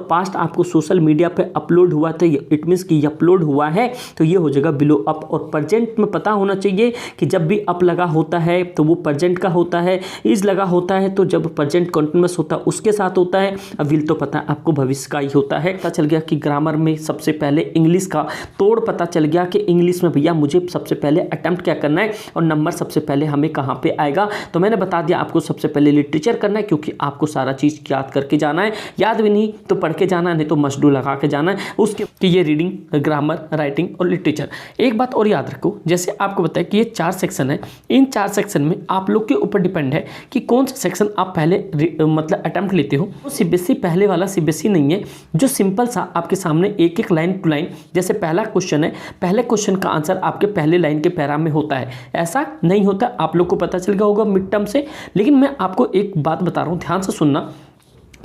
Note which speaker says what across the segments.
Speaker 1: और पास्ट आपको social media पे अपलोड हुआ था, इट मीन्स कि अपलोड हुआ है तो ये हो जाएगा बिलो अप। और प्रेजेंट में पता होना चाहिए कि जब भी अप लगा होता है तो वो प्रेजेंट का होता है, इज लगा होता है तो जब प्रेजेंट कंटिन्यूअस होता है उसके साथ होता है, अब विल तो पता है आपको भविष्य का ही होता है। पता चल गया कि ग्रामर में सबसे पहले इंग्लिश का तोड़ पता चल गया कि इंग्लिश में भैया मुझे सबसे पहले अटेम्प्ट क्या करना है और नंबर सबसे पहले हमें कहाँ पे आएगा। तो मैंने बता दिया आपको सबसे पहले लिटरेचर करना है, क्योंकि आपको सारा चीज़ याद करके जाना है, याद भी नहीं तो पढ़ के जाना है, नहीं तो मस्ट डू लगा के जाना है उसके कि ये रीडिंग, ग्रामर, राइटिंग और लिटरेचर। एक बात और याद रखो, जैसे आपको बताया कि ये 4 सेक्शन है, इन 4 सेक्शन में आप लोग के ऊपर डिपेंड है कि कौन सा सेक्शन आप पहले मतलब अटेम्प्ट लेते हो। वो सीबीएसई पहले वाला सीबीएसई नहीं है जो सिंपल सा आपके सामने एक एक लाइन टू लाइन, जैसे पहला क्वेश्चन है, पहले क्वेश्चन का आंसर आपके पहले लाइन के पैरा में होता है, ऐसा नहीं होता। आप लोग को पता चल गया होगा मिड टर्म से। लेकिन मैं आपको एक बात बता रहा हूँ, ध्यान से सुनना,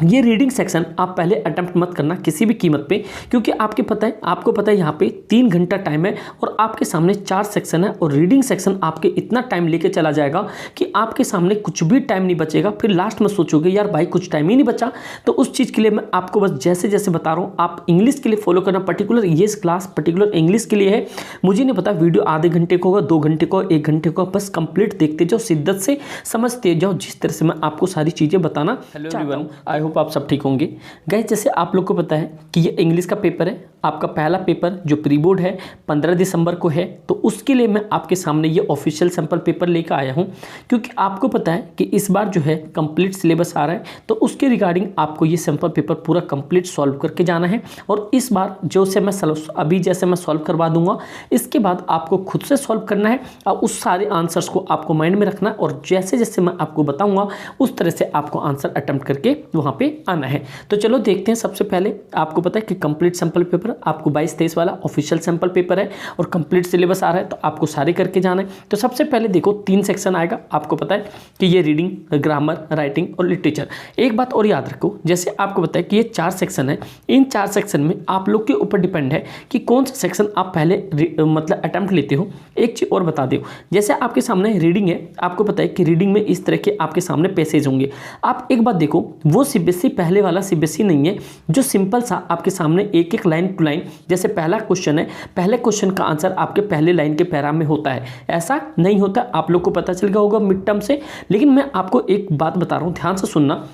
Speaker 1: ये रीडिंग सेक्शन आप पहले अटेम्प्ट मत करना किसी भी कीमत पे, क्योंकि आपको पता है यहाँ पे 3 घंटा टाइम है और आपके सामने 4 सेक्शन है और रीडिंग सेक्शन आपके इतना टाइम लेके चला जाएगा कि आपके सामने कुछ भी टाइम नहीं बचेगा। फिर लास्ट में सोचोगे यार भाई कुछ टाइम ही नहीं बचा। तो उस चीज़ के लिए मैं आपको बस जैसे जैसे बता रहा हूँ आप इंग्लिश के लिए फॉलो करना, पर्टिकुलर ये क्लास पर्टिकुलर इंग्लिश के लिए है। मुझे नहीं पता वीडियो आधे घंटे को होगा, 2 घंटे को, 1 घंटे को, बस कंप्लीट देखते जाओ, शिद्दत से समझते जाओ, जिस तरह से मैं आपको सारी चीज़ें बताना चाहता हूँ। आई होप आप सब ठीक होंगे। गाइस जैसे आप लोग को पता है कि ये इंग्लिश का पेपर है, आपका पहला पेपर जो प्री बोर्ड है 15 दिसंबर को है, तो उसके लिए मैं आपके सामने ये ऑफिशियल सैंपल पेपर लेकर आया हूँ, क्योंकि आपको पता है कि इस बार जो है कंप्लीट सिलेबस आ रहा है, तो उसके रिगार्डिंग आपको ये सैंपल पेपर पूरा कंप्लीट सॉल्व करके जाना है। और इस बार जो से मैं अभी जैसे मैं सॉल्व करवा दूंगा, इसके बाद आपको खुद से सॉल्व करना है और उस सारे आंसर्स को आपको माइंड में रखना है और जैसे जैसे मैं आपको बताऊंगा उस तरह से आपको आंसर अटेम्प्ट करके वहाँ पे आना है। तो चलो देखते हैं। सबसे पहले आपको पता है कि कंप्लीट सैंपल पेपर आपको 22-23 वाला ऑफिशियल सैंपल पेपर है और कंप्लीट सिलेबस आ रहा है, तो आपको सारे करके जाना है। तो सबसे पहले देखो 3 सेक्शन आएगा, आपको पता है कि ये रीडिंग, ग्रामर, राइटिंग और लिटरेचर। एक बात और याद रखो, जैसे आपको पता है कि ये 4 सेक्शन है, इन 4 सेक्शन में आप लोग के ऊपर डिपेंड है कि कौन सा सेक्शन आप पहले मतलब अटेम्प्ट लेते हो। एक चीज़ और बता दो, जैसे आपके सामने रीडिंग है, आपको पता है कि रीडिंग में इस तरह के आपके सामने पैसेज होंगे। आप एक बात देखो, वो सीबीएसई पहले वाला सीबीएसई नहीं है जो सिंपल सा आपके सामने एक एक लाइन टू लाइन, जैसे पहला क्वेश्चन है, पहले क्वेश्चन का आंसर आपके पहले लाइन के पैरा में होता है, ऐसा नहीं होता। आप लोग को पता चल गया होगा मिड टर्म से। लेकिन मैं आपको एक बात बता रहा हूँ, ध्यान से सुनना,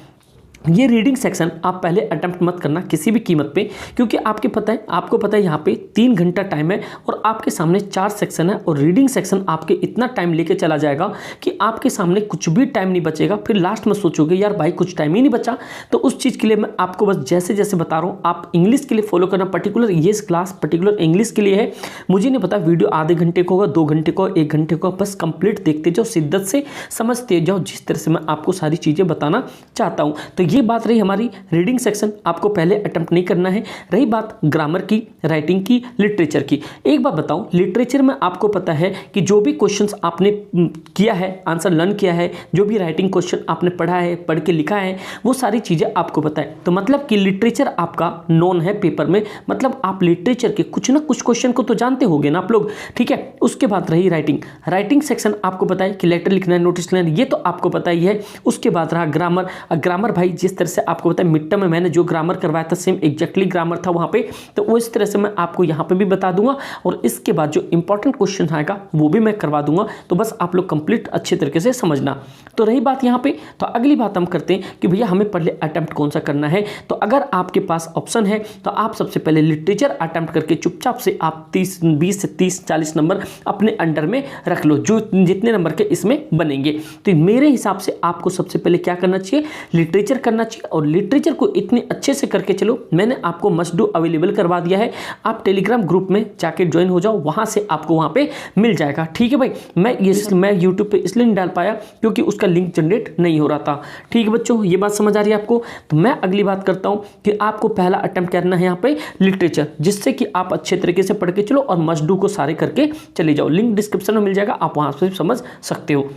Speaker 1: ये रीडिंग सेक्शन आप पहले अटेम्प्ट मत करना किसी भी कीमत पे, क्योंकि आपको पता है यहाँ पे 3 घंटा टाइम है और आपके सामने 4 सेक्शन है और रीडिंग सेक्शन आपके इतना टाइम लेके चला जाएगा कि आपके सामने कुछ भी टाइम नहीं बचेगा। फिर लास्ट में सोचोगे यार भाई कुछ टाइम ही नहीं बचा। तो उस चीज़ के लिए मैं आपको बस जैसे जैसे बता रहा हूँ आप इंग्लिश के लिए फॉलो करना, पर्टिकुलर ये क्लास पर्टिकुलर इंग्लिश के लिए है। मुझे नहीं पता वीडियो आधे घंटे को होगा, 2 घंटे को, 1 घंटे को, बस कंप्लीट देखते जाओ, शिद्दत से समझते जाओ, जिस तरह से मैं आपको सारी चीज़ें बताना चाहता हूँ। तो ये बात रही हमारी रीडिंग सेक्शन, आपको पहले अटेम्प्ट नहीं करना है। रही बात ग्रामर की, राइटिंग की, लिटरेचर की, एक बात बताऊं, लिटरेचर में आपको पता है कि जो भी क्वेश्चंस आपने किया है, आंसर लर्न किया है, जो भी राइटिंग क्वेश्चन आपने पढ़ा है, पढ़ के लिखा है, वो सारी चीज़ें आपको पता है। तो मतलब कि लिटरेचर आपका नोन है पेपर में, मतलब आप लिटरेचर के कुछ ना कुछ क्वेश्चन को तो जानते होंगे ना आप लोग, ठीक है। उसके बाद रही राइटिंग सेक्शन, आपको पता है कि लेटर लिखना है, नोटिस लिखना है, ये तो आपको पता ही है। उसके बाद रहा ग्रामर भाई जिस तरह से आपको पता है मिड टर्म में मैंने जो ग्रामर करवाया था सेम एग्जैक्टली ग्रामर था वहाँ पे, तो वो इस तरह से मैं आपको यहाँ पे भी बता दूंगा और इसके बाद जो इंपॉर्टेंट क्वेश्चन आएगा वो भी मैं करवा दूंगा। तो बस आप लोग कंप्लीट अच्छे तरीके से समझना। तो रही बात यहाँ पे, तो अगली बात हम करते हैं कि भैया हमें पहले अटेम्प्ट कौन सा करना है। तो अगर आपके पास ऑप्शन है तो आप सबसे पहले लिटरेचर अटेम्प्ट करके चुपचाप से आप 20 से 30-40 नंबर अपने अंडर में रख लो, जो जितने नंबर के इसमें बनेंगे। तो मेरे हिसाब से आपको सबसे पहले क्या करना चाहिए, लिटरेचर करना चाहिए। और लिटरेचर को इतने अच्छे से करके चलो, मैंने आपको मस्ट डू अवेलेबल करवा दिया है, आप टेलीग्राम ग्रुप में जाके ज्वाइन हो जाओ, वहां से आपको वहां पे मिल जाएगा, ठीक है भाई। मैं यूट्यूब पे इसलिए नहीं डाल पाया क्योंकि उसका लिंक जनरेट नहीं हो रहा था, ठीक है बच्चों, ये बात समझ आ रही है आपको। तो मैं अगली बात करता हूं कि आपको पहला अटेम्प्ट करना है यहाँ पे लिटरेचर, जिससे कि आप अच्छे तरीके से पढ़ के चलो और मस्ट डू को सारे करके चले जाओ। लिंक डिस्क्रिप्शन में मिल जाएगा, आप वहां से समझ सकते हो।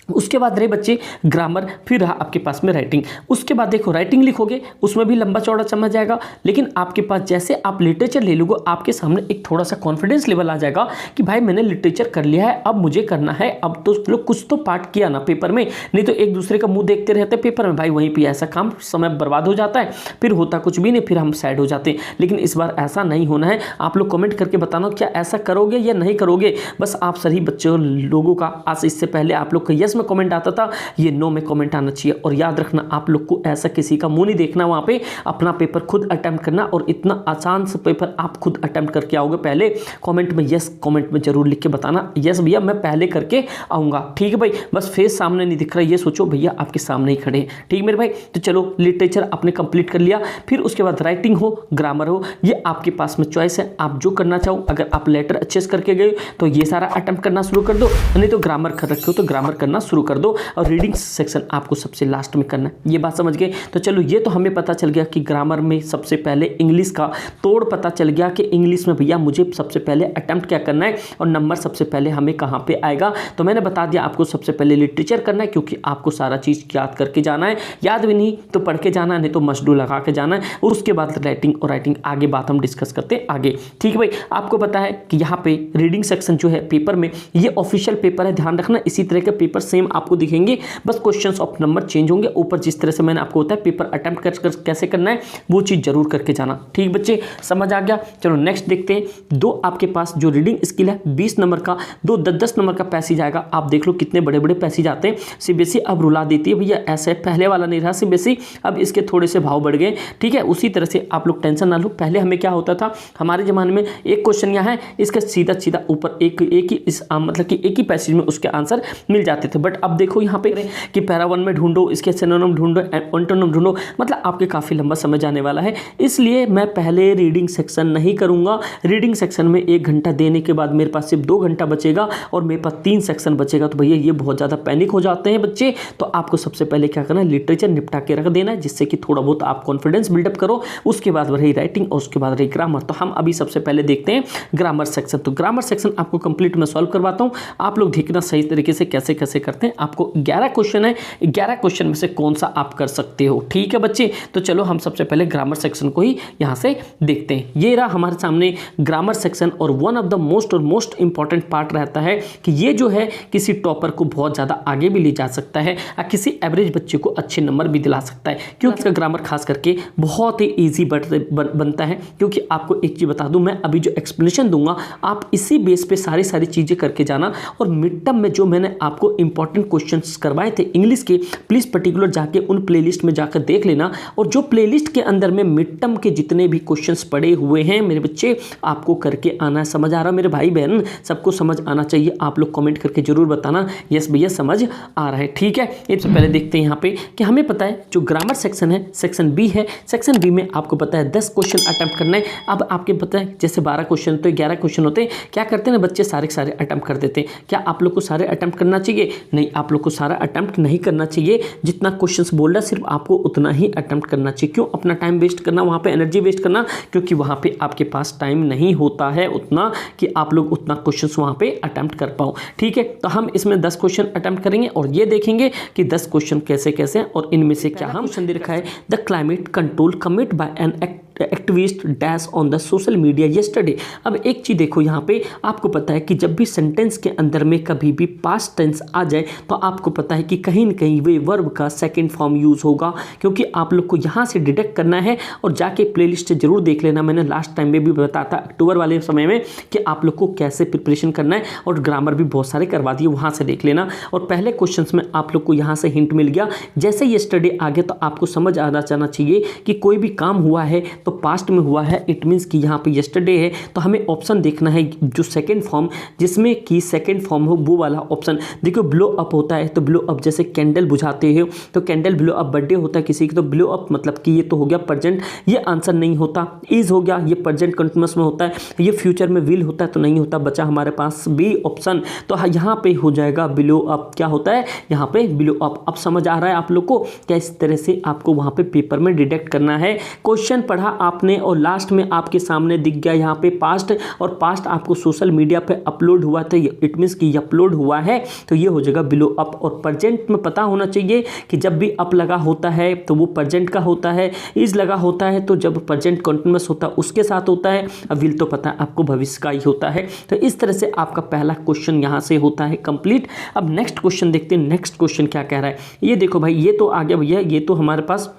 Speaker 1: उसके बाद रहे बच्चे ग्रामर, फिर रहा आपके पास में राइटिंग। उसके बाद देखो राइटिंग लिखोगे उसमें भी लंबा चौड़ा समझ जाएगा, लेकिन आपके पास जैसे आप लिटरेचर ले लोगे आपके सामने एक थोड़ा सा कॉन्फिडेंस लेवल आ जाएगा कि भाई मैंने लिटरेचर कर लिया है, अब मुझे करना है, अब तो लोग कुछ तो पार्ट किया ना पेपर में, नहीं तो एक दूसरे का मुंह देखते रहते पेपर में, भाई वहीं पर ऐसा काम समय बर्बाद हो जाता है, फिर होता कुछ भी नहीं, फिर हम साइड हो जाते हैं। लेकिन इस बार ऐसा नहीं होना है। आप लोग कमेंट करके बताना क्या ऐसा करोगे या नहीं करोगे। बस आप सभी बच्चों लोगों का आज इससे पहले आप लोग का यस में कमेंट आता था, ये नो में कमेंट आना चाहिए। और याद रखना आप लोग को ऐसा किसी का मुंह नहीं देखना, वहां पे अपना पेपर खुद अटेम्प्ट करना, और इतना आसान सा पेपर आप खुद अटेम्प्ट करके आओगे। पहले कमेंट में यस, कमेंट में जरूर लिख के बताना यस भैया मैं पहले करके आऊंगा, ठीक है भाई। बस फेस सामने नहीं दिख रहा ये सोचो भैया आपके सामने ही खड़े हैं, ठीक मेरे भाई। तो चलो लिटरेचर आपने कंप्लीट कर लिया, फिर उसके बाद राइटिंग हो ग्रामर हो, ये आपके पास में चॉइस है, आप जो करना चाहो। अगर आप लेटर अच्छे से करके गए तो ये सारा अटेम्प्ट करना शुरू कर दो, नहीं तो ग्रामर कर रखे हो तो ग्रामर करना शुरू कर दो, और रीडिंग सेक्शन आपको सबसे लास्ट में करना है। ये बात समझ गए। तो चलो ये तो हमें पता चल गया कि ग्रामर में सबसे पहले इंग्लिश का तोड़ पता चल गया कि इंग्लिश में भैया मुझे सबसे पहले अटेम्प्ट क्या करना है और नंबर सबसे पहले हमें कहाँ पे आएगा। तो मैंने बता दिया आपको सबसे पहले लिटरेचर करना है, क्योंकि आपको सारा चीज़ याद करके जाना है, याद भी नहीं तो पढ़ के जाना है, नहीं तो मशडू लगा के जाना है। और उसके बाद राइटिंग और राइटिंग आगे बात हम डिस्कस करते हैं आगे, ठीक है भाई। आपको पता है कि यहाँ पे रीडिंग सेक्शन जो है पेपर में ये ऑफिशियल पेपर है, ध्यान रखना। इसी तरह के पेपर सेम आपको दिखेंगे, बस क्वेश्चंस ऑफ नंबर चेंज होंगे। ऊपर जिस तरह से मैंने आपको बताया पेपर अटेम्प्ट कर कैसे करना है वो चीज़ जरूर करके जाना, ठीक बच्चे, समझ आ गया। चलो नेक्स्ट देखते हैं। दो आपके पास जो रीडिंग स्किल है 20 नंबर का, दो 10-10 नंबर का पैसेज आएगा। आप देख लो कितने बड़े बड़े पैसेज आते हैं। सीबीएसई अब रुला देती है भैया, ऐसे पहले वाला नहीं रहा सीबीएसई, अब इसके थोड़े से भाव बढ़ गए, ठीक है। उसी तरह से आप लोग टेंशन ना लो। पहले हमें क्या होता था, हमारे ज़माने में एक क्वेश्चन यहाँ है, इसका सीधा सीधा ऊपर एक ही इस मतलब कि एक ही पैसेज में उसके आंसर मिल जाते थे। बट अब देखो यहाँ पे कि पैरा 1 में ढूंढो, इसके सिनोनिम ढूंढो, एंटोनिम ढूंढो, मतलब आपके काफ़ी लंबा समय जाने वाला है। इसलिए मैं पहले रीडिंग सेक्शन नहीं करूँगा। रीडिंग सेक्शन में 1 घंटा देने के बाद मेरे पास सिर्फ 2 घंटा बचेगा और मेरे पास 3 सेक्शन बचेगा। तो भैया ये बहुत ज़्यादा पैनिक हो जाते हैं बच्चे। तो आपको सबसे पहले क्या करना है, लिटरेचर निपटा के रख देना है, जिससे कि थोड़ा बहुत आप कॉन्फिडेंस बिल्डअप करो। उसके बाद रही राइटिंग और उसके बाद रही ग्रामर। तो हम अभी सबसे पहले देखते हैं ग्रामर सेक्शन। तो ग्रामर सेक्शन आपको कंप्लीट मैं सॉल्व करवाता हूँ, आप लोग देखना सही तरीके से कैसे कैसे करते हैं। आपको 11 क्वेश्चन है, 11 क्वेश्चन में से कौन सा आप कर सकते हो, ठीक है बच्चे। तो चलो हम सबसे पहले ग्रामर सेक्शन को ही यहाँ से देखते हैं। ये रहा हमारे सामने ग्रामर सेक्शन, और one of the most important part रहता है कि ये जो है किसी टॉपर को बहुत ज़्यादा आगे भी ले जा सकता है और किसी एवरेज बच्चे को अच्छे नंबर भी दिला सकता है, क्योंकि इसका ग्रामर खास करके बहुत ही ईजी बनता है। क्योंकि आपको एक चीज़ बता दूं, मैं अभी जो एक्सप्लेनेशन दूंगा आप इसी बेस पे सारी चीज़ें करके जाना। और मिड टर्म में जो मैंने आपको इंपॉर्टेंट क्वेश्चंस करवाए थे इंग्लिश के, प्लीज़ पर्टिकुलर जाके उन प्लेलिस्ट में जाकर देख लेना। और जो प्लेलिस्ट के अंदर में मिड टर्म के जितने भी क्वेश्चंस पड़े हुए हैं मेरे बच्चे, आपको करके आना है। समझ आ रहा मेरे भाई बहन, सबको समझ आना चाहिए। आप लोग कमेंट करके जरूर बताना यस भैया समझ आ रहा है, ठीक है। इससे पहले देखते हैं यहाँ पे कि हमें पता है जो ग्रामर सेक्शन है सेक्शन बी है। सेक्शन बी में आपको पता है 10 क्वेश्चन अटेम्प्ट करना है। अब आपके पता है जैसे 12 क्वेश्चन तो 11 क्वेश्चन होते हैं, क्या करते हैं ना बच्चे, सारे अटेम्प्ट कर देते हैं। क्या आप लोग को सारे अटेम्प्ट करना चाहिए? नहीं, आप लोग को सारा अटेम्प्ट नहीं करना चाहिए। जितना क्वेश्चंस बोल रहा सिर्फ आपको उतना ही अटेम्प्ट करना चाहिए। क्यों अपना टाइम वेस्ट करना, वहाँ पे एनर्जी वेस्ट करना, क्योंकि वहाँ पे आपके पास टाइम नहीं होता है उतना कि आप लोग उतना क्वेश्चंस वहाँ पे अटेम्प्ट कर पाओ, ठीक है। तो हम इसमें 10 क्वेश्चन अटेम्प्ट करेंगे और ये देखेंगे कि 10 क्वेश्चन कैसे कैसे हैं और इनमें से क्या हम क्वेश्चन दे रखा है, the climate control commit by an activist dash on the social media yesterday. अब एक चीज़ देखो यहाँ पे, आपको पता है कि जब भी सेंटेंस के अंदर में कभी भी पास्ट टेंस आ जाए तो आपको पता है कि कहीं न कहीं वे वर्ब का सेकंड फॉर्म यूज़ होगा, क्योंकि आप लोग को यहाँ से डिटेक्ट करना है। और जाके प्लेलिस्ट से जरूर देख लेना, मैंने लास्ट टाइम में भी बताया था अक्टूबर वाले समय में कि आप लोग को कैसे प्रिपरेशन करना है, और ग्रामर भी बहुत सारे करवा दिए, वहाँ से देख लेना। और पहले क्वेश्चन में आप लोग को यहाँ से हिंट मिल गया, जैसे येस्टरडे आ गया तो आपको समझ आना जाना चाहिए कि कोई भी काम हुआ है तो पास्ट में हुआ है, इट मीन्स कि यहाँ पे येस्टरडे है। तो हमें ऑप्शन देखना है जो सेकंड फॉर्म, जिसमें कि सेकंड फॉर्म हो वो वाला ऑप्शन। देखो ब्लो अप होता है तो ब्लो अप जैसे कैंडल बुझाते हो तो कैंडल ब्लो अप, बर्थडे होता है किसी की तो ब्लो अप मतलब कि ये तो हो गया प्रेजेंट, ये आंसर नहीं होता। इज हो गया, ये प्रेजेंट कंटिन्यूअस में होता है, ये फ्यूचर में विल होता है तो नहीं होता, बचा हमारे पास बी ऑप्शन। तो यहाँ पे हो जाएगा ब्लो अप, क्या होता है यहाँ पे ब्लो अप। अब समझ आ रहा है आप लोग को क्या इस तरह से आपको वहाँ पे पेपर में डिटेक्ट करना है। क्वेश्चन पढ़ा आपने और लास्ट में आपके सामने दिख गया यहाँ पे पास्ट, और पास्ट आपको सोशल मीडिया पे अपलोड हुआ था, इट मीन्स कि अपलोड हुआ है, तो ये हो जाएगा बिलो अप। और प्रेजेंट में पता होना चाहिए कि जब भी अप लगा होता है तो वो प्रेजेंट का होता है, इज लगा होता है तो जब प्रेजेंट कंटिन्यूअस होता है उसके साथ होता है, अब विल तो पता है आपको भविष्य का ही होता है। तो इस तरह से आपका पहला क्वेश्चन यहाँ से होता है कंप्लीट। अब नेक्स्ट क्वेश्चन देखते हैं, नेक्स्ट क्वेश्चन क्या कह रहा है। ये देखो भाई, ये तो आ गया भैया, ये तो हमारे पास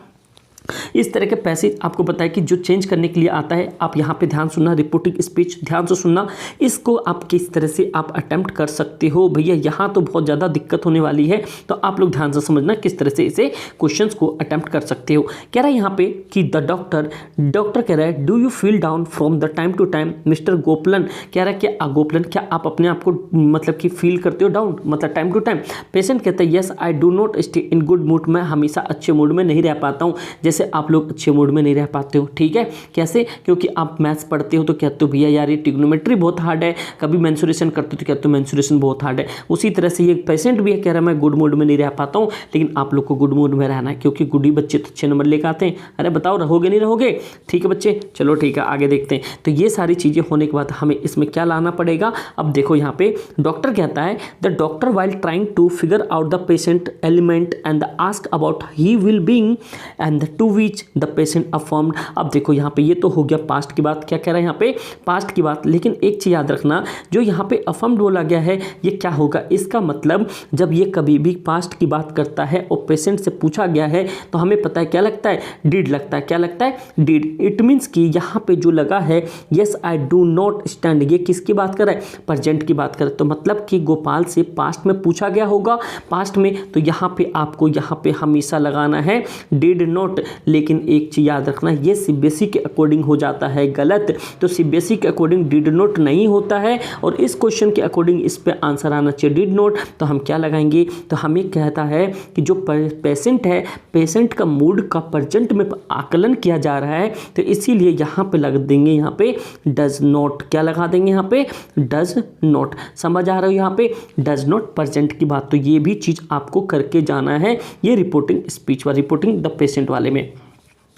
Speaker 1: इस तरह के पैसेज आपको पता है कि जो चेंज करने के लिए आता है। आप यहाँ पे ध्यान सुनना, रिपोर्टिंग स्पीच ध्यान से सुनना, इसको आप किस तरह से आप अटेम्प्ट कर सकते हो। भैया यहाँ तो बहुत ज़्यादा दिक्कत होने वाली है, तो आप लोग ध्यान से समझना किस तरह से इसे क्वेश्चंस को अटेम्प्ट कर सकते हो। कह रहा है यहाँ पे कि द डॉक्टर कह रहा है, do you feel down from the time to time. Mister Gopalan कह रहा है कि गोपलन क्या आप अपने आप को मतलब कि फील करते हो डाउन, मतलब टाइम टू टाइम। पेशेंट कहता है, yes I do not stay in good mood, मैं हमेशा अच्छे मूड में नहीं रह पाता हूँ। जैसे आप लोग अच्छे मूड में नहीं रह पाते हो, ठीक है, कैसे, क्योंकि आप मैथ्स पढ़ते हो तो कहते हो भैया यार ये ट्रिग्नोमेट्री बहुत हार्ड है, कभी मेंसुरेशन करते हो तो कहते हो मेंसुरेशन बहुत हार्ड है। उसी तरह से ये पेशेंट भी कह रहा है मैं गुड मूड में नहीं रह पाता हूँ, लेकिन आप लोग को गुड मूड में रहना है, क्योंकि गुडी बच्चे तो अच्छे नंबर लेकर आते हैं। अरे बताओ रहोगे नहीं रहोगे, ठीक है बच्चे, चलो ठीक है आगे देखते हैं। तो ये सारी चीज़ें होने के बाद हमें इसमें क्या लाना पड़ेगा। अब देखो यहाँ पे डॉक्टर कहता है, the doctor while trying to figure out the patient ailment and ask about he will being and to which the patient affirmed. अब देखो यहाँ पे ये तो हो गया पास्ट की बात, क्या कह रहा है यहाँ पे पास्ट की बात, लेकिन एक चीज याद रखना, जो यहाँ पे अफर्म्ड बोला गया है ये क्या होगा, इसका मतलब जब ये कभी भी पास्ट की बात करता है और पेशेंट से पूछा गया है तो हमें पता है क्या लगता है, डिड लगता है। क्या लगता है, डिड। इट मीन्स कि यहाँ पे जो लगा है yes I do not stand, ये किसकी बात कर रहा है, प्रेजेंट की बात कर रहा है। तो मतलब कि गोपाल से पास्ट में पूछा गया होगा पास्ट में, तो यहाँ पे आपको यहाँ पे हमेशा लगाना है डिड नॉट। लेकिन एक चीज याद रखना, ये सीबीएसई के अकॉर्डिंग हो जाता है गलत, तो सीबीएसई के अकॉर्डिंग डिड नॉट नहीं होता है, और इस क्वेश्चन के अकॉर्डिंग इस पे आंसर आना चाहिए डिड नॉट। तो हम क्या लगाएंगे, तो हमें कहता है कि जो पेशेंट है, पेशेंट का मूड का प्रेजेंट में आकलन किया जा रहा है, तो इसीलिए यहाँ पे लग देंगे, यहाँ पे डज नॉट, क्या लगा देंगे यहाँ पे डज नॉट। समझ आ रहा हो यहाँ पे डज नॉट प्रेजेंट की बात, तो ये भी चीज़ आपको करके जाना है, ये रिपोर्टिंग स्पीच व रिपोर्टिंग द पेशेंट वाले में।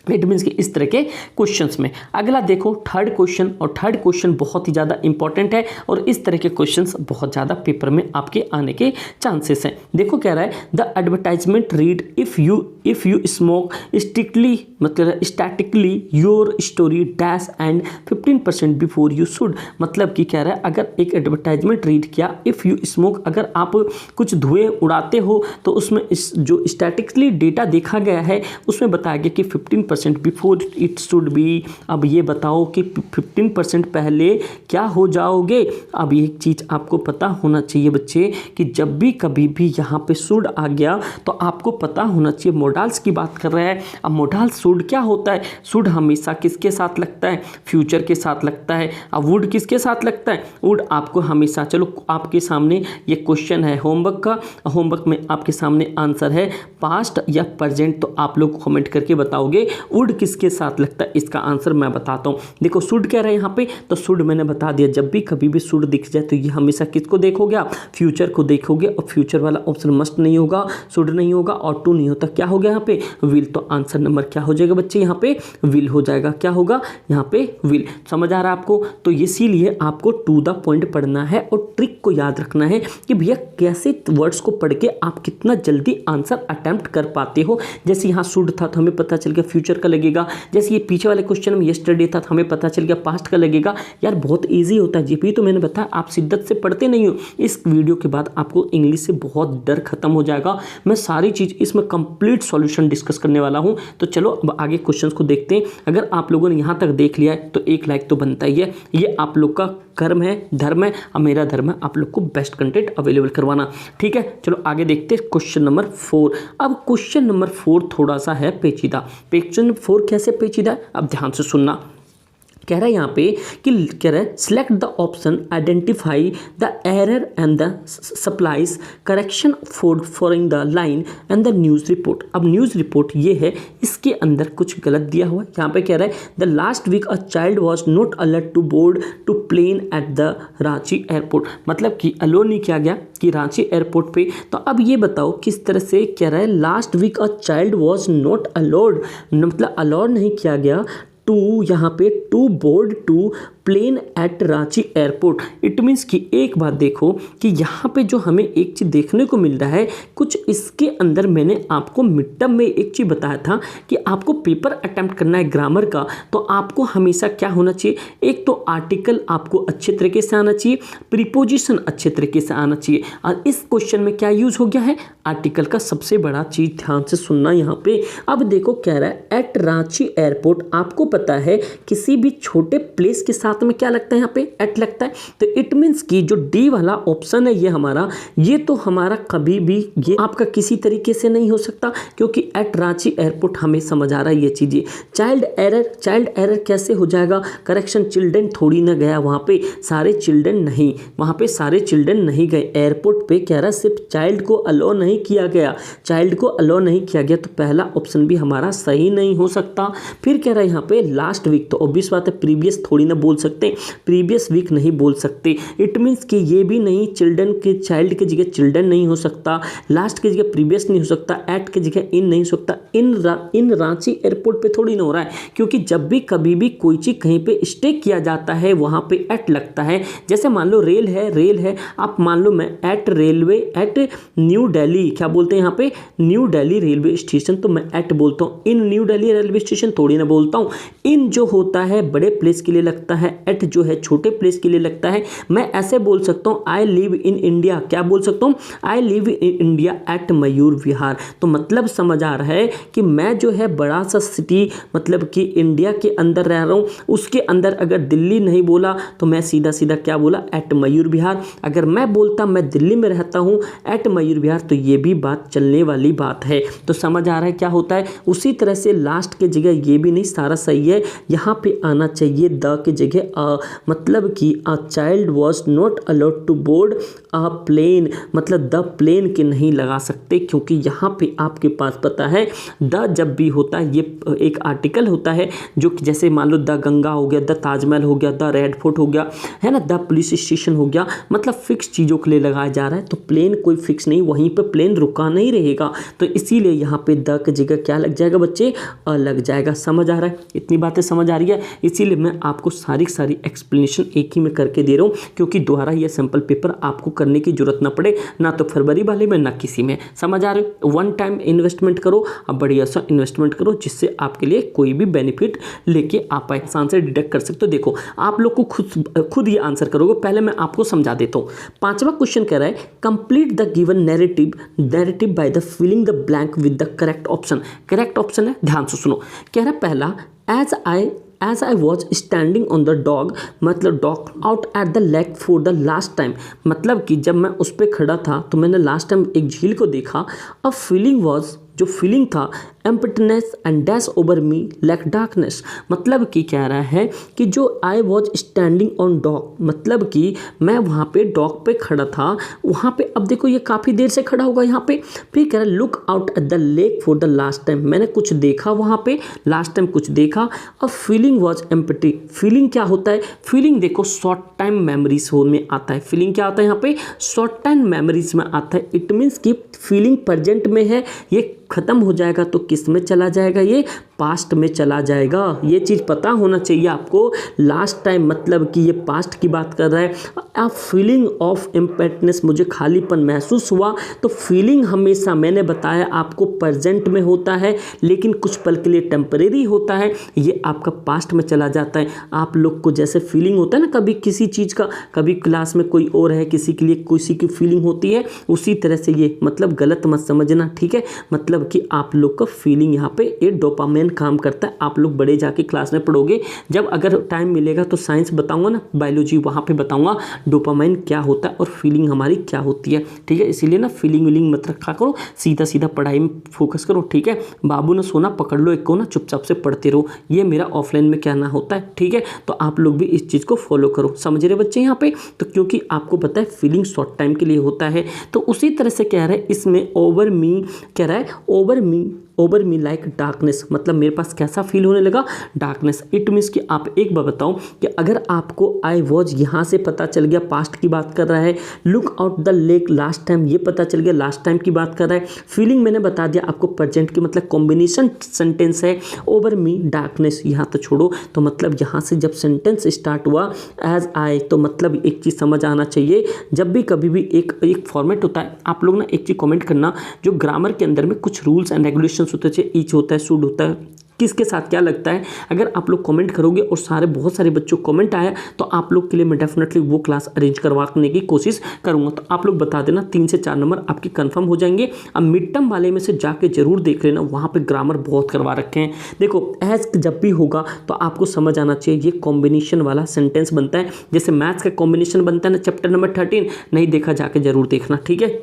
Speaker 1: इट मीन्स कि इस तरह के क्वेश्चंस में। अगला देखो थर्ड क्वेश्चन, और थर्ड क्वेश्चन बहुत ही ज़्यादा इंपॉर्टेंट है, और इस तरह के क्वेश्चंस बहुत ज़्यादा पेपर में आपके आने के चांसेस हैं। देखो कह रहा है, the advertisement read if you smoke strictly, मतलब statistically your story dash and 15% before you should. मतलब कि कह रहा है अगर एक एडवर्टाइजमेंट रीड किया, इफ़ यू स्मोक, अगर आप कुछ धुएं उड़ाते हो तो उसमें जो स्टैटिकली डेटा देखा गया है उसमें बताया गया कि 15% बिफोर इट शुड बी। अब ये बताओ कि 15% पहले क्या हो जाओगे। अब एक चीज़ आपको पता होना चाहिए बच्चे कि जब भी कभी भी यहाँ पे शुड आ गया तो आपको पता होना चाहिए, मोडाल्स की बात कर रहा है। अब मोडाल शुड क्या होता है, शुड हमेशा किसके साथ लगता है, फ्यूचर के साथ लगता है। अब वुड किसके साथ लगता है, वुड आपको हमेशा, चलो आपके सामने ये क्वेश्चन है होमवर्क का, होमवर्क में आपके सामने आंसर है पास्ट या प्रेजेंट, तो आप लोग कमेंट करके बताओगे वुड किसके साथ लगता है। इसका आंसर मैं बताता हूँ। देखो शुड कह रहा है यहाँ पे, तो शुड मैंने बता दिया, जब भी कभी भी शुड दिख जाए तो ये हमेशा किसको देखोगे आप, फ्यूचर को देखोगे, और फ्यूचर वाला ऑप्शन मस्ट नहीं होगा, शुड नहीं होगा, और टू नहीं होता, क्या हो गया यहाँ पे विल। तो आंसर नंबर क्या हो जाएगा बच्चे, यहाँ पे विल हो जाएगा। क्या होगा यहाँ पे विल। समझ आ रहा है आपको। तो इसीलिए आपको टू द पॉइंट पढ़ना है और ट्रिक को याद रखना है कि भैया कैसे वर्ड्स को पढ़ के आप कितना जल्दी आंसर अटेम्प्ट कर पाते हो। जैसे यहाँ शुड था तो हमें पता चल गया फ्यूचर का लगेगा, जैसे ये पीछे वाले क्वेश्चन में यस्टरडे था तो हमें पता चल गया पास्ट का लगेगा। यार बहुत इजी होता है जीपी, तो मैंने बताया आप शिद्दत से पढ़ते नहीं हो। इस वीडियो के बाद आपको इंग्लिश से बहुत डर खत्म हो जाएगा। मैं सारी चीज़ इसमें कंप्लीट सॉल्यूशन डिस्कस करने वाला हूं। तो चलो अब आगे क्वेश्चंस को देखते हैं। अगर आप लोगों ने यहाँ तक देख लिया है तो एक लाइक तो बनता ही है, ये आप लोग का कर्म है, धर्म है, और मेरा धर्म है आप लोग को बेस्ट कंटेंट अवेलेबल करवाना। ठीक है, चलो आगे देखते हैं क्वेश्चन नंबर 4। अब क्वेश्चन नंबर 4 थोड़ा सा है पेचीदा। क्वेश्चन नंबर 4 कैसे पेचीदा है, अब ध्यान से सुनना। कह रहा है यहाँ पे कि कह रहा है select the option identify the error and the supplies correction following the line and the news report. अब न्यूज़ रिपोर्ट ये है, इसके अंदर कुछ गलत दिया हुआ है। यहाँ पे कह रहा है the last week a child was not alert to board to plane at the Ranchi airport. मतलब कि अलो नहीं किया गया कि रांची एयरपोर्ट पे। तो अब ये बताओ किस तरह से कह रहा है last week a child was not allowed, मतलब अलाउड नहीं किया गया टू यहाँ पे to board to plane at Ranchi airport. It means कि एक बात देखो कि यहाँ पे जो हमें एक चीज़ देखने को मिल रहा है, कुछ इसके अंदर मैंने आपको मिड टर्म में एक चीज़ बताया था कि आपको पेपर अटेम्प्ट करना है ग्रामर का, तो आपको हमेशा क्या होना चाहिए, एक तो आर्टिकल आपको अच्छे तरीके से आना चाहिए, प्रीपोजिशन अच्छे तरीके से आना चाहिए। और इस क्वेश्चन में क्या यूज हो गया है, आर्टिकल का सबसे बड़ा चीज़, ध्यान से सुनना यहाँ पे। अब देखो कह रहा है एट रांची एयरपोर्ट, आपको पता है किसी भी छोटे प्लेस के साथ में क्या लगता है, यहाँ पे एट लगता है, तो इट मीन्स कि जो डी वाला ऑप्शन है ये हमारा, ये तो हमारा कभी भी ये आपका किसी तरीके से नहीं हो सकता, क्योंकि एट रांची एयरपोर्ट हमें समझ आ रहा है ये चीज़ें। चाइल्ड एरर कैसे हो जाएगा, करेक्शन चिल्ड्रन थोड़ी ना गया वहाँ पे, सारे चिल्ड्रन नहीं, वहाँ पे सारे चिल्ड्रन नहीं गए, एयरपोर्ट पे कह रहा सिर्फ चाइल्ड को अलो नहीं किया गया, चाइल्ड को अलो नहीं किया गया, तो पहला ऑप्शन भी हमारा सही नहीं हो सकता। फिर कह रहा है यहाँ पे लास्ट वीक, तो ऑब्वियस बात है प्रीवियस थोड़ी ना बोल सकते, प्रीवियस वीक नहीं बोल सकते, इट मीन्स कि ये भी नहीं, चिल्ड्रन के चाइल्ड की जगह चिल्ड्रन नहीं हो सकता, लास्ट की जगह प्रीवियस नहीं हो सकता, एट की जगह इन नहीं हो सकता, इन रांची एयरपोर्ट पे थोड़ी ना हो रहा है, क्योंकि जब भी कभी भी कोई चीज़ कहीं पे स्टे किया जाता है वहाँ पे एट लगता है। जैसे मान लो रेल है, आप मान लो मैं at railway at New Delhi, क्या बोलते हैं यहाँ पे, न्यू दिल्ली रेलवे स्टेशन, तो मैं एट बोलता हूँ, इन न्यू दिल्ली रेलवे स्टेशन थोड़ी ना बोलता हूँ। इन जो होता है बड़े प्लेस के लिए लगता है, एट जो है छोटे प्लेस के लिए लगता है। मैं ऐसे बोल सकता हूँ आई लिव इन इंडिया, क्या बोल सकता हूँ, I live in India at Mayur Vihar, तो मतलब समझ आ रहा है कि मैं जो है बड़ा सा सिटी, मतलब कि इंडिया के अंदर रह रहा हूँ, उसके अंदर अगर दिल्ली नहीं बोला तो मैं सीधा सीधा क्या बोला, एट मयूर विहार। अगर मैं बोलता मैं दिल्ली में रहता हूँ एट मयूर विहार, तो ये भी बात चलने वाली बात है। तो समझ आ रहा है क्या होता है। उसी तरह से लास्ट के जगह ये भी नहीं सारा सही है, यहाँ पे आना चाहिए द के जगह मतलब कि a child was not allowed to board a plane, मतलब द प्लेन के नहीं लगा सकते, क्योंकि यहाँ पे आपके पास पता है द जब भी होता है ये एक आर्टिकल होता है, जो कि जैसे मान लो द गंगा हो गया, द ताजमहल हो गया, द रेड फोर्ट हो गया, है ना, द पुलिस स्टेशन हो गया, मतलब फिक्स चीज़ों के लिए लगाया जा रहा है। तो प्लेन कोई फिक्स नहीं, वहीं पे प्लेन रुका नहीं रहेगा, तो इसीलिए यहाँ पे द की जगह क्या लग जाएगा बच्चे, लग जाएगा। समझ आ रहा है, इतनी बातें समझ आ रही है, इसीलिए मैं आपको सारी एक्सप्लेनेशन एक ही में करके दे रहा हूँ, क्योंकि दोबारा ये सैम्पल पेपर आपको करने की जरूरत ना पड़े, ना तो फरवरी वाले में ना किसी में। समझ आ रहे हो, वन टाइम इन्वेस्टमेंट करो, अब बढ़िया सा इन्वेस्टमेंट करो जिससे आपके लिए कोई भी बेनिफिट लेके आप आसान से डिडक्ट कर सकते हो। देखो आप लोग को खुद ये आंसर करोगे, पहले मैं आपको समझा देता हूँ। 5वां क्वेश्चन कह रहा है complete the given narrative by the filling the blank with the correct option. Correct option है, ध्यान से सुनो, कह रहा है पहला as I was standing on the dog, मतलब dog out at the lake for the last time, मतलब कि जब मैं उस पर खड़ा था तो मैंने लास्ट टाइम एक झील को देखा। अ फीलिंग वॉज, जो फीलिंग था, emptiness and dash over me like darkness, मतलब कि कह रहा है कि जो आई वॉज स्टैंडिंग ऑन डॉग, मतलब कि मैं वहाँ पे डॉग पे खड़ा था, वहाँ पे अब देखो ये काफ़ी देर से खड़ा होगा यहाँ पे। फिर कह रहा है look out at the lake for the last time, मैंने कुछ देखा वहाँ पे, लास्ट टाइम कुछ देखा। अब फीलिंग वॉज एम्प्टी, फीलिंग क्या होता है, फीलिंग देखो शॉर्ट टाइम मेमोरीज में आता है, फीलिंग क्या आता है यहाँ पे, शॉर्ट टाइम मेमोरीज में आता है। इट मीन्स कि फीलिंग प्रेजेंट में है, ये खत्म हो जाएगा तो किस में चला जाएगा, ये पास्ट में चला जाएगा। ये चीज़ पता होना चाहिए आपको। लास्ट टाइम मतलब कि ये पास्ट की बात कर रहा है। अ फीलिंग ऑफ इम्पेटनेस, मुझे खालीपन महसूस हुआ, तो फीलिंग हमेशा मैंने बताया आपको प्रेजेंट में होता है, लेकिन कुछ पल के लिए टेम्परेरी होता है, ये आपका पास्ट में चला जाता है। आप लोग को जैसे फीलिंग होता है ना कभी किसी चीज़ का, कभी क्लास में कोई और है, किसी के लिए किसी की फीलिंग होती है, उसी तरह से ये, मतलब गलत मत समझना, ठीक है, मतलब कि आप लोग का फीलिंग यहाँ पे ये डोपामाइन काम करता है। आप लोग बड़े जाके क्लास में पढ़ोगे, जब अगर टाइम मिलेगा तो साइंस बताऊंगा ना, बायोलॉजी, वहाँ पे बताऊंगा डोपामाइन क्या होता है और फीलिंग हमारी क्या होती है, ठीक है। इसीलिए ना फीलिंग वीलिंग मत रखा करो, सीधा सीधा पढ़ाई में फोकस करो, ठीक है। बाबू ने सोना पकड़ लो एक को ना, चुपचाप से पढ़ते रहो, ये मेरा ऑफलाइन में कहना होता है, ठीक है। तो आप लोग भी इस चीज़ को फॉलो करो, समझ रहे बच्चे यहाँ पे। तो क्योंकि आपको पता है फीलिंग शॉर्ट टाइम के लिए होता है, तो उसी तरह से कह रहा है इसमें ओवर मी, कह रहा है over me over me like darkness, मतलब मेरे पास कैसा फील होने लगा, डार्कनेस। इट मीन्स कि आप एक बार बताओ कि अगर आपको आई वॉज यहाँ से पता चल गया, पास्ट की बात कर रहा है, look out the lake last time ये पता चल गया, लास्ट टाइम की बात कर रहा है, फीलिंग मैंने बता दिया आपको प्रेजेंट की मतलब कॉम्बिनेशन सेंटेंस है, ओवर मी डार्कनेस यहाँ तो छोड़ो, तो मतलब यहाँ से जब सेंटेंस स्टार्ट हुआ एज आई, तो मतलब एक चीज़ समझ आना चाहिए, जब भी कभी भी एक फॉर्मेट होता है, आप लोग ना एक चीज़ कमेंट करना, जो ग्रामर के अंदर में कुछ रूल्स एंड रेगुलेशंस होते हैं, ईच होता है, शुड होता है, किसके साथ क्या लगता है, अगर आप लोग कमेंट करोगे और बहुत सारे बच्चों को कमेंट आया तो आप लोग के लिए मैं डेफिनेटली वो क्लास अरेंज करवाने की कोशिश करूंगा। तो आप लोग बता देना, 3 से 4 नंबर आपके कंफर्म हो जाएंगे। अब मिड टर्म वाले में से जाके जरूर देख लेना, वहाँ पे ग्रामर बहुत करवा रखे हैं। देखो एज जब भी होगा तो आपको समझ आना चाहिए ये कॉम्बिनेशन वाला सेंटेंस बनता है, जैसे मैथ्स का कॉम्बिनेशन बनता है ना चैप्टर नंबर 13, नहीं देखा जाके जरूर देखना, ठीक है।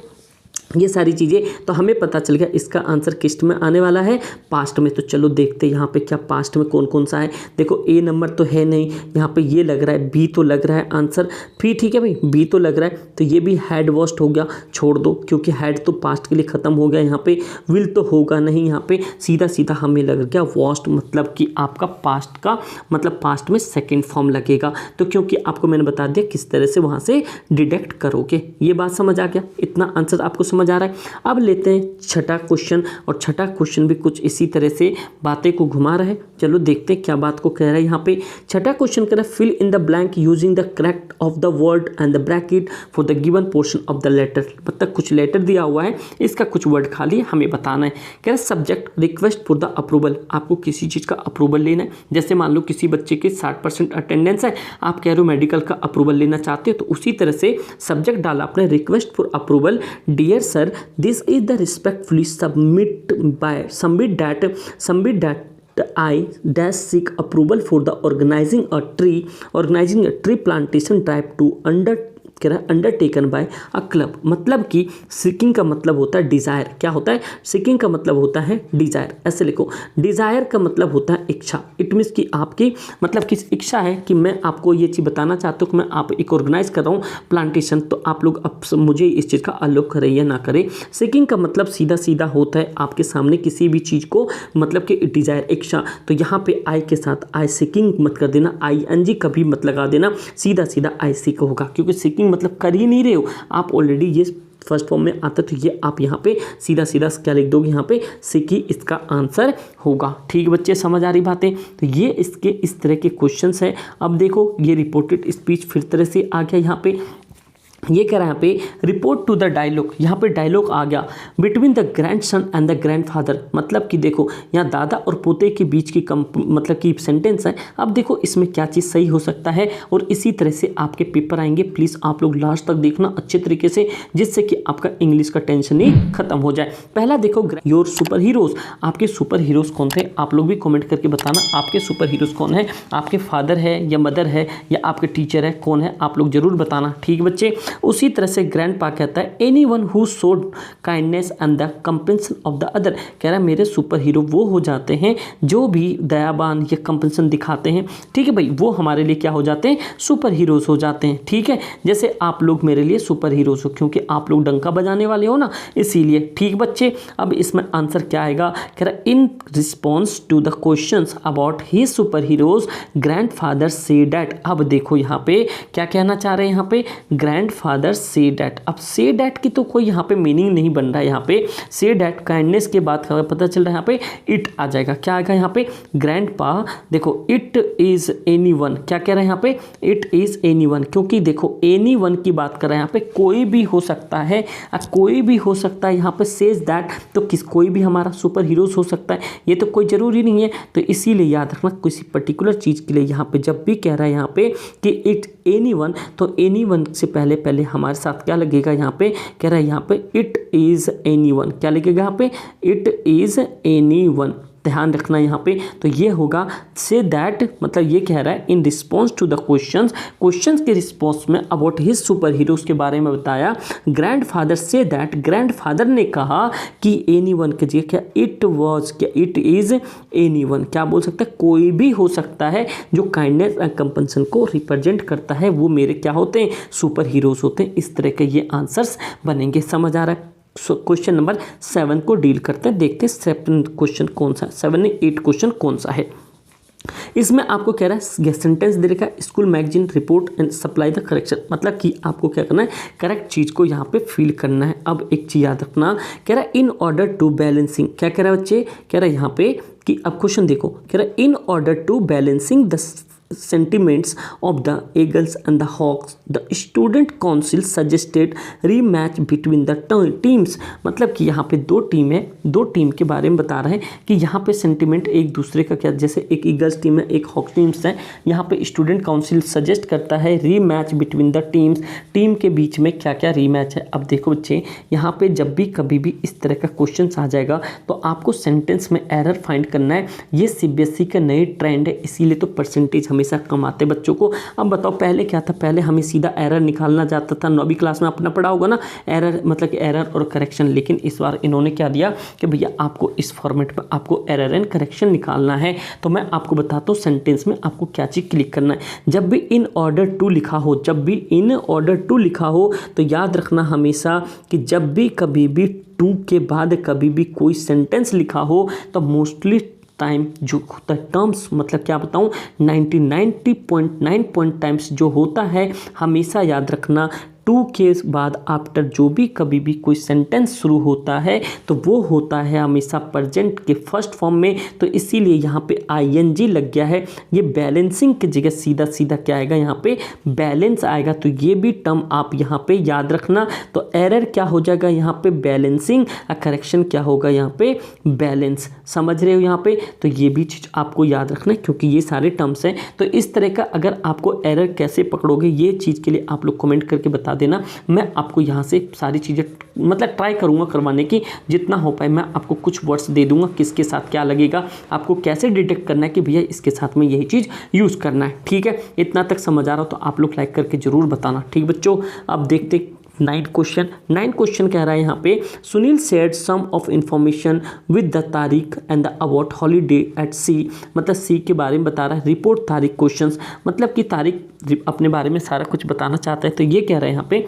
Speaker 1: ये सारी चीज़ें तो हमें पता चल गया इसका आंसर किस में आने वाला है, पास्ट में। तो चलो देखते हैं यहाँ पे क्या पास्ट में कौन कौन सा है। देखो ए नंबर तो है नहीं, यहाँ पे ये लग रहा है, बी तो लग रहा है आंसर, फिर ठीक है भाई बी तो लग रहा है, तो ये भी हैड वॉस्ट हो गया, छोड़ दो क्योंकि हैड तो पास्ट के लिए ख़त्म हो गया। यहाँ पे विल तो होगा नहीं, यहाँ पे सीधा सीधा हमें लग गया वॉस्ट, मतलब कि आपका पास्ट का मतलब पास्ट में सेकेंड फॉर्म लगेगा। तो क्योंकि आपको मैंने बता दिया किस तरह से वहाँ से डिडक्ट करोगे, ये बात समझ आ गया, इतना आंसर आपको समझ आ रहा है। अब लेते हैं छठा क्वेश्चन, और छठा क्वेश्चन भी कुछ इसी तरह से बातें को घुमा रहा है। चलो देखते हैं क्या बात को कह रहा है। यहाँ पे छठा क्वेश्चन कह रहा है fill in the blank using the correct of the word and the bracket for the given portion of the letter. मतलब कुछ लेटर दिया हुआ है, इसका कुछ वर्ड खाली हमें बताना है। कह रहा है subject request for the approval, आपको किसी चीज़ का अप्रूवल लेना है। जैसे मान लो किसी बच्चे के 60% अटेंडेंस है, आप कह रहे हो मेडिकल का अप्रूवल लेना चाहते हो, तो उसी तरह से सब्जेक्ट डाला आपने request for approval, dear sir this is the respectfully submit that I dash seek approval for the organizing a tree plantation drive to undertaken by a club. मतलब कि सीकिंग का मतलब होता है डिज़ायर, क्या होता है, सीकिंग का मतलब होता है डिज़ायर, ऐसे लिखो। डिज़ायर का मतलब होता है इच्छा, इट मीन्स कि आपकी मतलब किस इच्छा है कि मैं आपको ये चीज़ बताना चाहता हूँ कि मैं आप एक ऑर्गेनाइज कर रहा हूँ प्लांटेशन, तो आप लोग अब मुझे इस चीज़ का अलोक करें या ना करें। सीकिंग का मतलब सीधा सीधा होता है आपके सामने किसी भी चीज़ को मतलब कि डिज़ायर इच्छा, तो यहाँ पे आई के साथ आई सीकिंग मत कर देना, ING कभी मत लगा देना, सीधा सीधा आई सीक होगा, क्योंकि सीकिंग मतलब कर ही नहीं रहे हो आप, ऑलरेडी ये फर्स्ट फॉर्म में आता, तो ये आप यहाँ पे सीधा सीधा क्या लिख दोगे, यहाँ पे सीकी इसका आंसर होगा। ठीक बच्चे, समझ आ रही बातें। तो ये इसके इस तरह के क्वेश्चंस है। अब देखो ये रिपोर्टेड स्पीच फिर तरह से आ गया, यहाँ पे ये कह रहा है यहाँ पे रिपोर्ट टू द डायलॉग, यहाँ पे डायलॉग आ गया between the grandson and the grandfather. मतलब कि देखो यहाँ दादा और पोते के बीच की मतलब कि सेंटेंस है। अब देखो इसमें क्या चीज़ सही हो सकता है, और इसी तरह से आपके पेपर आएंगे। प्लीज़ आप लोग लास्ट तक देखना अच्छे तरीके से, जिससे कि आपका इंग्लिश का टेंशन ही खत्म हो जाए। पहला देखो योर सुपर हीरोज, आपके सुपर हीरोज़ कौन थे, आप लोग भी कॉमेंट करके बताना आपके सुपर हीरोज़ कौन है, आपके फादर है या मदर है या आपके टीचर है, कौन है आप लोग जरूर बताना। ठीक बच्चे, उसी तरह से ग्रैंड पा कहता है anyone who showed kindness and the compassion of the other. कह रहा है मेरे सुपर हीरो वो हो जाते हैं जो भी दयावान या कंपेंसन दिखाते हैं। ठीक है भाई, वो हमारे लिए क्या हो जाते हैं, सुपर हीरोज हो जाते हैं। ठीक है, जैसे आप लोग मेरे लिए सुपर हीरोज हो, क्योंकि आप लोग डंका बजाने वाले हो ना, इसीलिए। ठीक बच्चे, अब इसमें आंसर क्या आएगा, कह रहा है in response to the questions about he superheroes grandfather से डैट। अब देखो यहाँ पे क्या कहना चाह रहे हैं, यहाँ पे ग्रैंडफादर से डैट। अब से डैट की तो कोई यहाँ पे मीनिंग नहीं बन रहा है। यहाँ पे से डैट काइंडनेस के बाद पता चल रहा है यहाँ पे इट आ जाएगा। क्या आएगा यहाँ पे, ग्रैंड पा देखो इट इज एनी वन, क्या कह रहे हैं यहाँ पे, इट इज एनी वन, क्योंकि देखो एनी वन की बात कर रहे हैं यहाँ पे, कोई भी हो सकता है, कोई भी हो सकता है। यहाँ पे सेज दैट तो कोई भी हमारा सुपर हीरोज हो सकता है, ये तो कोई जरूरी नहीं है। तो इसीलिए याद रखना किसी पर्टिकुलर चीज़ के लिए यहाँ पे जब भी कह रहा है यहाँ पे कि इट एनी वन, तो एनी वन से पहले पहले हमारे साथ क्या लगेगा, यहाँ पे कह रहा है यहाँ पे इट इज़ एनी वन, क्या लगेगा यहाँ पे, इट इज़ एनी वन, ध्यान रखना यहाँ पे। तो ये होगा से दैट, मतलब ये कह रहा है in response to the questions के रिस्पॉन्स में अबाउट हिज सुपर हीरोज़ के बारे में बताया। ग्रैंडफादर से दैट, ग्रैंडफादर ने कहा कि एनी वन के जगह क्या इट वॉज, क्या इट इज़ एनी वन, क्या बोल सकता है, कोई भी हो सकता है जो काइंडनेस एंड कंपनसन को रिप्रेजेंट करता है, वो मेरे क्या होते हैं, सुपर हीरोज़ होते हैं। इस तरह के ये आंसर्स बनेंगे, समझ आ रहा है। क्वेश्चन नंबर 7 को डील करते हैं। देखते हैं 7 क्वेश्चन कौन सा, 7 ने 8 क्वेश्चन कौन सा है। इसमें आपको कह रहा है यह सेंटेंस दे रखा है, school magazine report and supply the correction, मतलब कि आपको क्या करना है, करेक्ट चीज़ को यहाँ पे फिल करना है। अब एक चीज़ याद रखना, कह रहा है इन ऑर्डर टू बैलेंसिंग, क्या कह रहा है बच्चे, कह रहा है यहाँ पे कि अब क्वेश्चन देखो, कह रहा है in order to balancing the sentiments of the Eagles and the Hawks, the student council suggested rematch between the teams, मतलब कि यहाँ पे दो टीम है, दो टीम के बारे में बता रहे हैं कि यहाँ पे सेंटिमेंट एक दूसरे का क्या, जैसे एक ईगल्स टीम है एक हॉक्स टीम्स है, यहाँ पे स्टूडेंट काउंसिल सजेस्ट करता है rematch between the teams, team के बीच में क्या क्या रीमैच है। अब देखो बच्चे, यहाँ पे जब भी कभी भी इस तरह का क्वेश्चन आ जाएगा तो आपको सेंटेंस में एरर फाइंड करना है। ये सीबीएसई का नई ट्रेंड है, इसीलिए तो परसेंटेज हमेशा कम आते बच्चों को। अब बताओ पहले क्या था, पहले हमें सीधा एरर निकालना जाता था, 9वीं क्लास में अपना पढ़ा होगा ना, एरर मतलब कि एरर और करेक्शन, लेकिन इस बार इन्होंने क्या दिया कि भैया आपको इस फॉर्मेट में आपको एरर एंड करेक्शन निकालना है। तो मैं आपको बताता हूँ सेंटेंस में आपको क्या चीज़ क्लिक करना है। जब भी इन ऑर्डर टू लिखा हो, जब भी इन ऑर्डर टू लिखा हो तो याद रखना हमेशा कि जब भी कभी भी टू के बाद कभी भी कोई सेंटेंस लिखा हो तो मोस्टली टाइम जो होता है टर्म्स, मतलब क्या बताऊं, 90.9 टाइम्स जो होता है, हमेशा याद रखना टू के बाद आफ्टर जो भी कभी भी कोई सेंटेंस शुरू होता है तो वो होता है हमेशा प्रेजेंट के फर्स्ट फॉर्म में। तो इसीलिए यहाँ पे आईएनजी लग गया है, ये बैलेंसिंग की जगह सीधा सीधा क्या आएगा, यहाँ पे बैलेंस आएगा। तो ये भी टर्म आप यहाँ पे याद रखना। तो एरर क्या हो जाएगा यहाँ पे बैलेंसिंग, करेक्शन क्या होगा यहाँ पे बैलेंस, समझ रहे हो यहाँ पे। तो ये भी चीज़ आपको याद रखना है क्योंकि ये सारे टर्म्स हैं। तो इस तरह का अगर आपको एरर कैसे पकड़ोगे ये चीज़ के लिए आप लोग कमेंट करके बता देना, मैं आपको यहाँ से सारी चीज़ें मतलब ट्राई करूँगा करवाने की, जितना हो पाए मैं आपको कुछ वर्ड्स दे दूँगा किसके साथ क्या लगेगा, आपको कैसे डिटेक्ट करना है कि भैया इसके साथ में यही चीज़ यूज़ करना है। ठीक है, इतना तक समझ आ रहा हो तो आप लोग लाइक करके ज़रूर बताना। ठीक बच्चों, अब देखते 9 क्वेश्चन कह रहा है यहाँ पे, Sunil shared some of information with the Tariq and the about holiday at sea, मतलब सी के बारे में बता रहा है। रिपोर्ट तारीख क्वेश्चंस, मतलब कि तारीख अपने बारे में सारा कुछ बताना चाहता है। तो ये कह रहे हैं यहाँ पे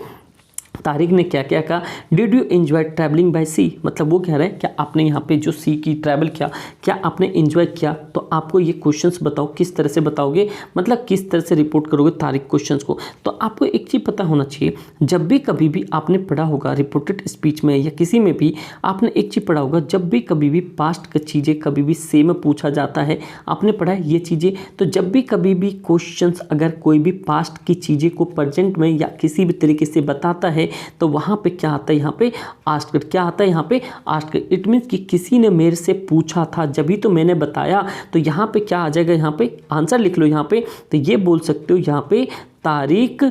Speaker 1: तारिक ने क्या क्या कहा, did you enjoy travelling by sea, मतलब वो कह रहे हैं क्या आपने यहाँ पे जो सी की ट्रैवल किया क्या आपने एंजॉय किया। तो आपको ये क्वेश्चंस बताओ किस तरह से बताओगे, मतलब किस तरह से रिपोर्ट करोगे तारिक क्वेश्चंस को। तो आपको एक चीज़ पता होना चाहिए, जब भी कभी भी आपने पढ़ा होगा रिपोर्टेड स्पीच में या किसी में भी आपने एक चीज़ पढ़ा होगा, जब भी कभी भी पास्ट की चीज़ें कभी भी सेम पूछा जाता है, आपने पढ़ा है ये चीज़ें। तो जब भी कभी भी क्वेश्चंस अगर कोई भी पास्ट की चीज़ें को प्रेजेंट में या किसी भी तरीके से बताता है तो वहाँ पे क्या आता है, यहाँ पे आस्क्ड, क्या आता है यहाँ पे आस्क्ड। इट मीन्स कि किसी ने मेरे से पूछा था जभी तो मैंने बताया। तो यहाँ पे क्या आ जाएगा, यहाँ पे आंसर लिख लो यहाँ पे। तो ये बोल सकते हो यहाँ पे तारिक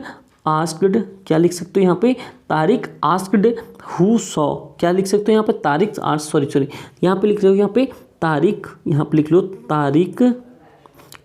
Speaker 1: आस्क्ड, क्या लिख सकते हो यहाँ पे तारिक आस्क्ड हु सॉ, क्या लिख सकते हो यहाँ पे तारिक सॉरी यहाँ पे लिख रहे हो यहाँ पे तारिक, यहाँ पे लिख लो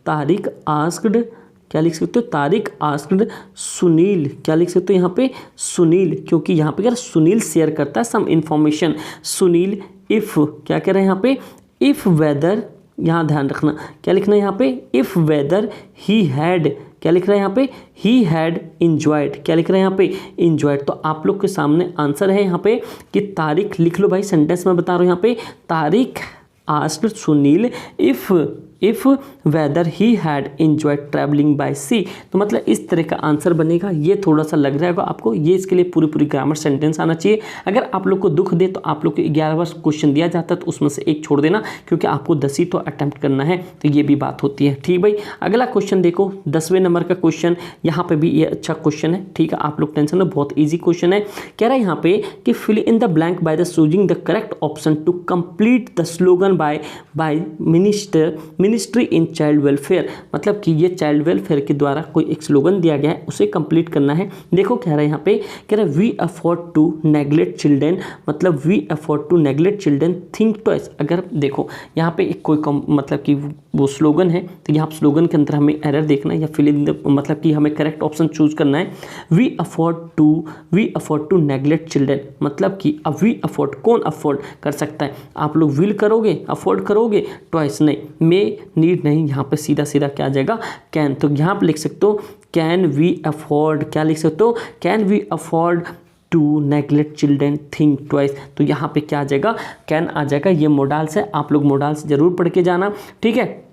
Speaker 1: तारिक आस्क्ड, क्या लिख सकते हो तारिक आस्क्ड सुनील, क्या लिख सकते हो यहाँ पे सुनील, क्योंकि यहाँ पे क्या सुनील शेयर करता है सम इंफॉर्मेशन। सुनील इफ़, क्या कह रहे हैं यहाँ पे इफ़ वेदर, यहाँ ध्यान रखना क्या लिखना है यहाँ पे इफ़ वेदर ही हैड, क्या लिख रहा है यहाँ पे ही हैड इंजॉयड, क्या लिख रहा है यहाँ पे इंजॉयड। तो आप लोग के सामने आंसर है यहाँ पे कि तारिक, लिख लो भाई सेंटेंस में बता रहा हूँ यहाँ पे, Tariq asked Sunil if whether he had enjoyed travelling by sea. तो मतलब इस तरह का आंसर बनेगा। ये थोड़ा सा लग रहा होगा आपको, ये इसके लिए पूरी ग्रामर सेंटेंस आना चाहिए। अगर आप लोग को दुख दे तो आप लोग को 11 बार क्वेश्चन दिया जाता है तो उसमें से एक छोड़ देना, क्योंकि आपको 10 ही तो अटैम्प्ट करना है। तो ये भी बात होती है। ठीक भाई, अगला क्वेश्चन देखो 10वें नंबर का क्वेश्चन, यहाँ पे भी ये अच्छा क्वेश्चन है। ठीक है, आप लोग टेंशन में, बहुत ईजी क्वेश्चन है। कह रहा है यहाँ पे कि fill in the blank by the choosing the correct option to complete the slogan by ministry in child welfare, मतलब कि ये चाइल्ड वेलफेयर के द्वारा कोई एक स्लोगन दिया गया है, उसे कंप्लीट करना है। देखो कह रहा है यहाँ पे, कह रहा है we afford to neglect children, मतलब we afford to neglect children think twice. अगर देखो यहाँ पे एक कोई मतलब कि वो स्लोगन है, तो यहाँ स्लोगन के अंदर हमें एरर देखना है या फिल इन द, मतलब कि हमें करेक्ट ऑप्शन चूज करना है। We afford to neglect children, मतलब कि अब वी अफोर्ड, कौन अफोर्ड कर सकता है, आप लोग विल करोगे, अफोर्ड करोगे, ट्वाइस नहीं, मे नीड नहीं, यहाँ पे सीधा क्या आ जाएगा कैन। तो यहाँ पे लिख सकते हो कैन वी अफोर्ड, क्या लिख सकते हो can we afford to neglect children, think twice. तो यहाँ पे क्या आ जाएगा, कैन आ जाएगा। ये मोडाल्स है, आप लोग मोडाल्स जरूर पढ़ के जाना, ठीक है।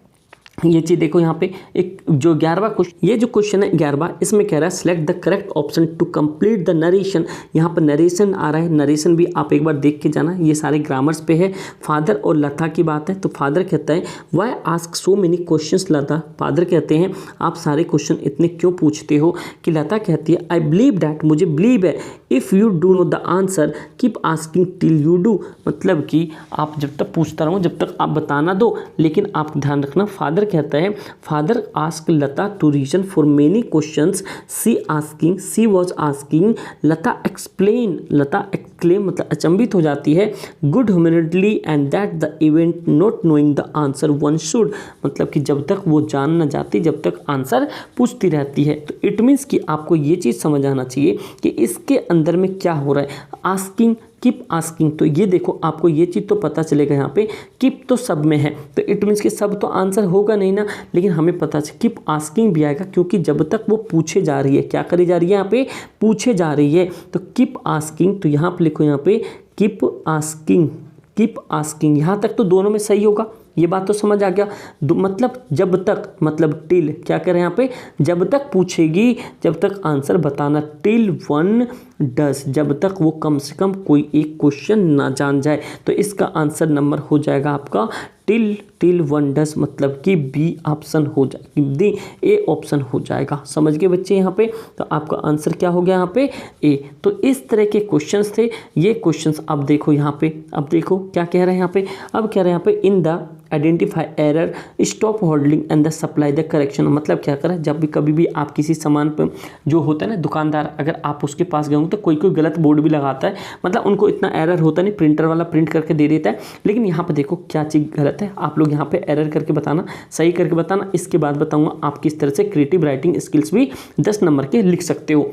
Speaker 1: ये चीज़ देखो यहाँ पे एक जो 11वां क्वेश्चन, ये जो क्वेश्चन है 11वां, इसमें कह रहा है select the correct option to complete the narration. यहाँ पर नरेशन आ रहा है, नरेशन भी आप एक बार देख के जाना, ये सारे ग्रामर्स पे है। फादर और लता की बात है, तो फादर कहता है why ask so many questions Lata. Father कहते हैं आप सारे क्वेश्चन इतने क्यों पूछते हो, कि लता कहती है आई बिलीव डैट, मुझे बिलीव है, if you do know the answer keep asking till you do. मतलब कि आप जब तक पूछता रहो जब तक आप बताना दो, लेकिन आप ध्यान रखना। फादर कहता है father ask Lata to reason for many questions, she was asking, Lata explain, Lata exclaim मतलब अचंभित हो जाती है, good humility and that the event not knowing the answer one should. मतलब कि जब तक वो जान न जाती जब तक आंसर पूछती रहती है। तो इट मीन्स कि आपको ये चीज़ समझ आना चाहिए कि इसके अंदर में क्या हो रहा है। आस्किंग, कीप आस्किंग, तो ये देखो आपको ये चीज़ तो पता चलेगा यहाँ पे कीप तो सब में है, तो इट मीन्स कि सब तो आंसर होगा नहीं ना, लेकिन हमें पता चले कीप आस्किंग भी आएगा, क्योंकि जब तक वो पूछे जा रही है, क्या करी जा रही है यहाँ पे, पूछे जा रही है। तो कीप आस्किंग, तो यहाँ पे लिखो यहाँ पे कीप आस्किंग, कीप आस्किंग, यहाँ तक तो दोनों में सही होगा, ये बात तो समझ आ गया। मतलब जब तक, मतलब टिल क्या करें यहाँ पे, जब तक पूछेगी जब तक आंसर बताना, टिल वन डस, जब तक वो कम से कम कोई एक क्वेश्चन ना जान जाए। तो इसका आंसर नंबर हो जाएगा आपका टिल वन डस, मतलब कि बी ऑप्शन हो जाएगी, दी ए ऑप्शन हो जाएगा। समझ गए बच्चे यहाँ पे, तो आपका आंसर क्या हो गया यहाँ पे ए। तो इस तरह के क्वेश्चंस थे ये क्वेश्चंस। अब देखो यहाँ पे, अब देखो क्या कह रहे हैं यहाँ पे, अब कह रहे हैं यहाँ पे in the identify error stop holding and the supply the correction. मतलब क्या करें, जब भी कभी भी आप किसी सामान पर जो होता है ना दुकानदार, अगर आप उसके पास गए तो कोई गलत बोर्ड भी लगाता है, मतलब उनको इतना एरर होता नहीं, प्रिंटर वाला प्रिंट करके दे देता है, लेकिन यहाँ पे देखो क्या चीज़ गलत है, आप लोग यहाँ पे एरर करके बताना, सही करके बताना। इसके बाद बताऊँगा आप किस तरह से क्रिएटिव राइटिंग स्किल्स भी 10 नंबर के लिख सकते हो।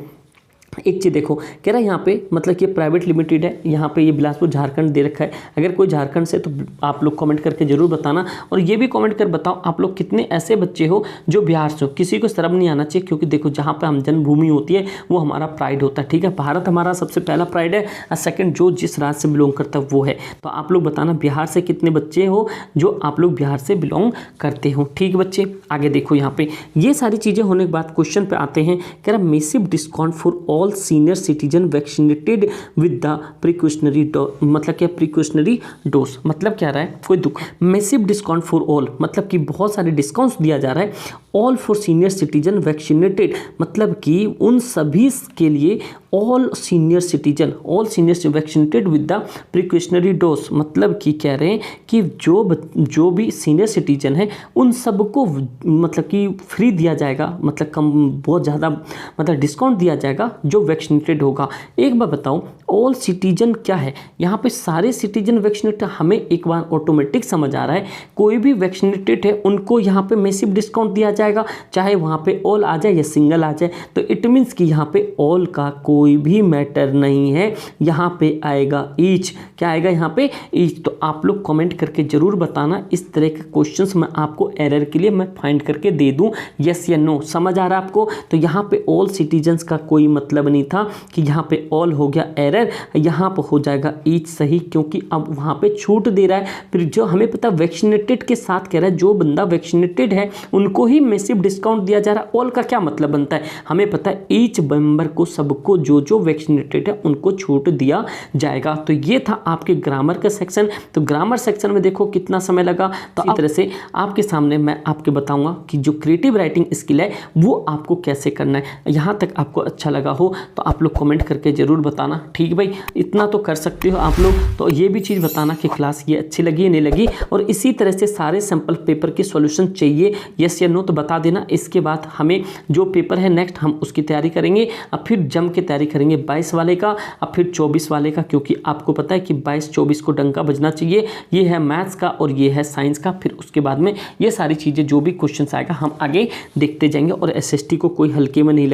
Speaker 1: एक चीज़ देखो कह रहा है यहाँ पे, मतलब कि प्राइवेट लिमिटेड है, यहाँ पे ये बिलासपुर झारखंड दे रखा है। अगर कोई झारखंड से तो आप लोग कमेंट करके जरूर बताना, और ये भी कमेंट कर बताओ आप लोग कितने ऐसे बच्चे हो जो बिहार से हो। किसी को शर्म नहीं आना चाहिए, क्योंकि देखो जहाँ पे हम जन्मभूमि होती है वो हमारा प्राइड होता है, ठीक है। भारत हमारा सबसे पहला प्राइड है, और सेकेंड जो जिस राज्य से बिलोंग करता है वो है। तो आप लोग बताना बिहार से कितने बच्चे हो जो आप लोग बिहार से बिलोंग करते हो, ठीक बच्चे। आगे देखो यहाँ पे ये सारी चीज़ें होने के बाद क्वेश्चन पे आते हैं। कह रहा massive discount for all senior citizen vaccinated with the precautionary dose. मतलब क्या प्रिकॉशनरी डोज, मतलब क्या रहा है, कोई दुख। मेसिव डिस्काउंट फॉर ऑल, मतलब कि बहुत सारे डिस्काउंट्स दिया जा रहा है। All for senior citizen vaccinated, मतलब कि उन सभी के लिए, all senior citizen vaccinated with the precautionary dose, मतलब कि कह रहे हैं कि जो भी सीनियर सिटीजन है उन सबको मतलब कि फ्री दिया जाएगा, मतलब कम बहुत ज़्यादा मतलब डिस्काउंट दिया जाएगा जो वैक्सीनेटेड होगा। एक बार बताओ ऑल सिटीजन क्या है, यहाँ पे सारे सिटीजन वैक्सीनेटेड, हमें एक बार ऑटोमेटिक समझ आ रहा है कोई भी वैक्सीनेटेड है उनको यहाँ पे मैसिव डिस्काउंट दिया जाएगा, चाहे वहाँ पे ऑल आ जाए या सिंगल आ जाए। तो इट मीन्स कि यहाँ पे ऑल का कोई भी मैटर नहीं है, यहाँ पे आएगा ईच। क्या आएगा यहाँ पे ईच। तो आप लोग कमेंट करके जरूर बताना, इस तरह के क्वेश्चंस मैं आपको एरर के लिए मैं फाइंड करके दे दूँ, यस या नो। समझ आ रहा है आपको। तो यहाँ पे ऑल सिटीजन्स का कोई मतलब नहीं था कि यहाँ पे ऑल हो गया एरर, यहाँ पे हो जाएगा ईच सही, क्योंकि अब वहाँ पे छूट दे रहा है। फिर जो हमें पता वैक्सीनेटेड के साथ कह रहा है जो बंदा वैक्सीनेटेड है उनको ही मैसिव डिस्काउंट दिया जा रहा है। ऑल का क्या मतलब बनता है, हमें पता है ईच मेंबर को, सबको जो वैक्सीनेटेड है उनको छूट दिया जाएगा। तो ये था आपके ग्रामर का सेक्शन। तो ग्रामर सेक्शन में देखो कितना समय लगा। तो इस तरह से आपके सामने मैं आपके बताऊंगा कि जो क्रिएटिव राइटिंग स्किल है वो आपको कैसे करना है। यहाँ तक आपको अच्छा लगा हो तो आप लोग कमेंट करके ज़रूर बताना, ठीक भाई। इतना तो कर सकते हो आप लोग। तो ये भी चीज़ बताना कि क्लास ये अच्छी लगी नहीं लगी, और इसी तरह से सारे सैम्पल पेपर के सॉल्यूशन चाहिए, यस या नो तो बता देना। इसके बाद हमें जो पेपर है नेक्स्ट हम उसकी तैयारी करेंगे, अब फिर जम के तैयारी करेंगे 22 वाले का, अब फिर 24 वाले का, क्योंकि आपको पता है कि 22-24 को डंका बजना चाहिए। ये है मैथ्स का और ये है साइंस का। फिर उसके बाद में ये सारी चीज़ें जो भी क्वेश्चन आएगा हम आगे देखते जाएंगे, और SST को कोई हल्के में नहीं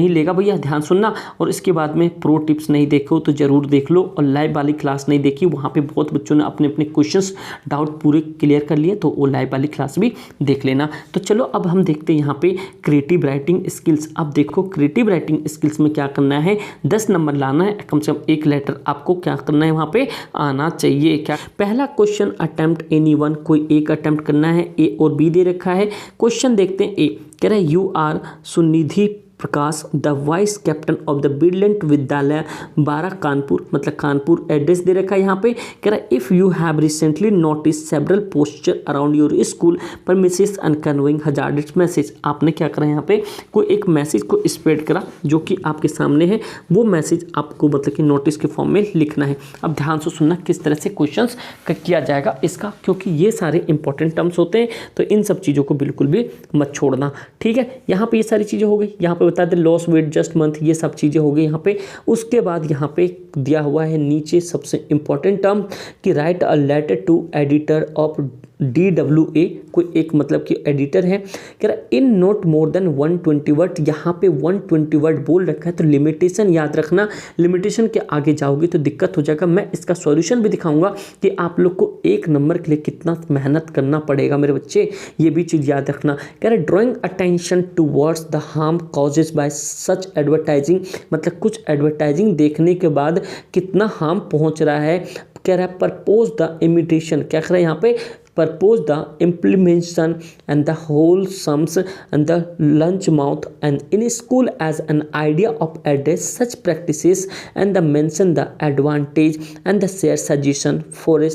Speaker 1: लेगा भैया, ध्यान सुनना। और इसके बाद में प्रो टिप्स नहीं नहीं देखे हो तो ज़रूर देख लो, और लाइव वाली क्लास नहीं देखी, वहाँ पे बहुत बच्चों ने अपने अपने क्वेश्चंस डाउट पूरे क्लियर कर लिए, तो वो लाइव वाली क्लास भी देख लेना। तो चलो अब हम देखते हैं यहाँ पे क्रिएटिव राइटिंग स्किल्स। अब देखो क्रिएटिव राइटिंग स्किल्स में क्या करना है, 10 नंबर लाना है, कम से कम एक लेटर आपको क्या करना है वहाँ पे आना चाहिए। क्या पहला क्वेश्चन, अटेम्प्ट एनीवन, कोई एक अटेम्प्ट करना है, ए और बी दे रखा है। क्वेश्चन देखते हैं। ए कह रहा है you are Sunidhi Prakash the vice captain of the brilliant Vidyalaya 12 Kanpur, मतलब कानपुर एड्रेस दे रखा है यहाँ पे। कह रहा है if you have recently notice several poster around your school premises and conveying hazardous message, आपने क्या करा यहाँ पे कोई एक मैसेज को स्प्रेड करा जो कि आपके सामने है, वो मैसेज आपको मतलब कि नोटिस के फॉर्म में लिखना है। अब ध्यान से सुनना किस तरह से क्वेश्चन किया जाएगा इसका, क्योंकि ये सारे इंपॉर्टेंट टर्म्स होते हैं, तो इन सब चीज़ों को बिल्कुल भी मत छोड़ना, ठीक है। यहाँ पे ये सारी चीज़ें हो गई, यहाँ पे बता दें लॉस वेट जस्ट मंथ, ये सब चीज़ें हो गई यहाँ पे। उसके बाद यहाँ पे दिया हुआ है नीचे सबसे इंपॉर्टेंट टर्म कि write a letter to editor of DWA, कोई एक मतलब कि एडिटर है। कह रहा in not more than 120 word, यहाँ पे 120 वर्ड बोल रखा है, तो लिमिटेशन याद रखना, लिमिटेशन के आगे जाओगे तो दिक्कत हो जाएगा। मैं इसका सॉल्यूशन भी दिखाऊंगा कि आप लोग को एक नंबर के लिए कितना मेहनत करना पड़ेगा मेरे बच्चे, ये भी चीज़ याद रखना। कह रहा drawing attention towards the harm causes bye such advertising, मतलब कुछ एडवर्टाइजिंग देखने के बाद कितना हार्म पहुँच रहा है। कह रहा है परपोज द इमिटेशन, क्या कह रहा है यहाँ पे purpose the implementation and the wholesomes and the lunch mouth and in school as an idea of address such practices and the mention the advantage and the share suggestion for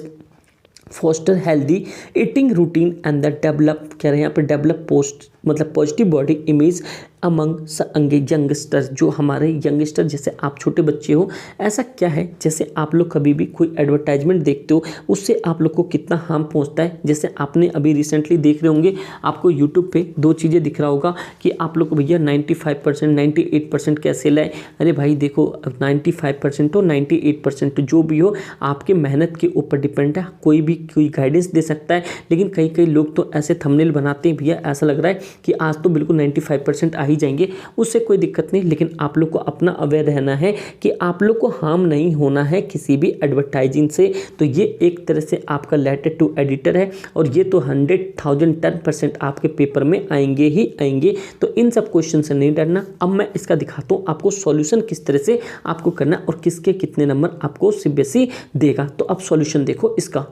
Speaker 1: foster healthy eating routine and the develop, कह रहे हैं यहाँ पे develop post मतलब positive body image among youngster, जो हमारे youngster जैसे आप छोटे बच्चे हो, ऐसा क्या है जैसे आप लोग कभी भी कोई एडवर्टाइजमेंट देखते हो उससे आप लोग को कितना हार्म पहुंचता है। जैसे आपने अभी रिसेंटली देख रहे होंगे, आपको यूट्यूब पे दो चीज़ें दिख रहा होगा कि आप लोग को भैया 95% 98% कैसे लाए। अरे भाई देखो 95% हो 98% जो भी हो आपके मेहनत के ऊपर डिपेंड है, कोई भी कोई गाइडेंस दे सकता है, लेकिन कई लोग तो ऐसे थंबनेल बनाते हैं भैया ऐसा लग रहा है कि आज तो बिल्कुल 95% आ ही जाएंगे, उससे कोई दिक्कत नहीं। लेकिन आप लोग को अपना अवेयर रहना है कि आप लोग को हार्म नहीं होना है किसी भी एडवर्टाइजिंग से। तो ये एक तरह से आपका लेटर टू एडिटर है, और ये तो 100,010% आपके पेपर में आएंगे ही आएंगे। तो इन सब क्वेश्चन से नहीं डरना। अब मैं इसका दिखाता हूँ आपको सॉल्यूशन किस तरह से आपको करना और किसके कितने नंबर आपको सीबीएसई देगा। तो अब सॉल्यूशन देखो इसका।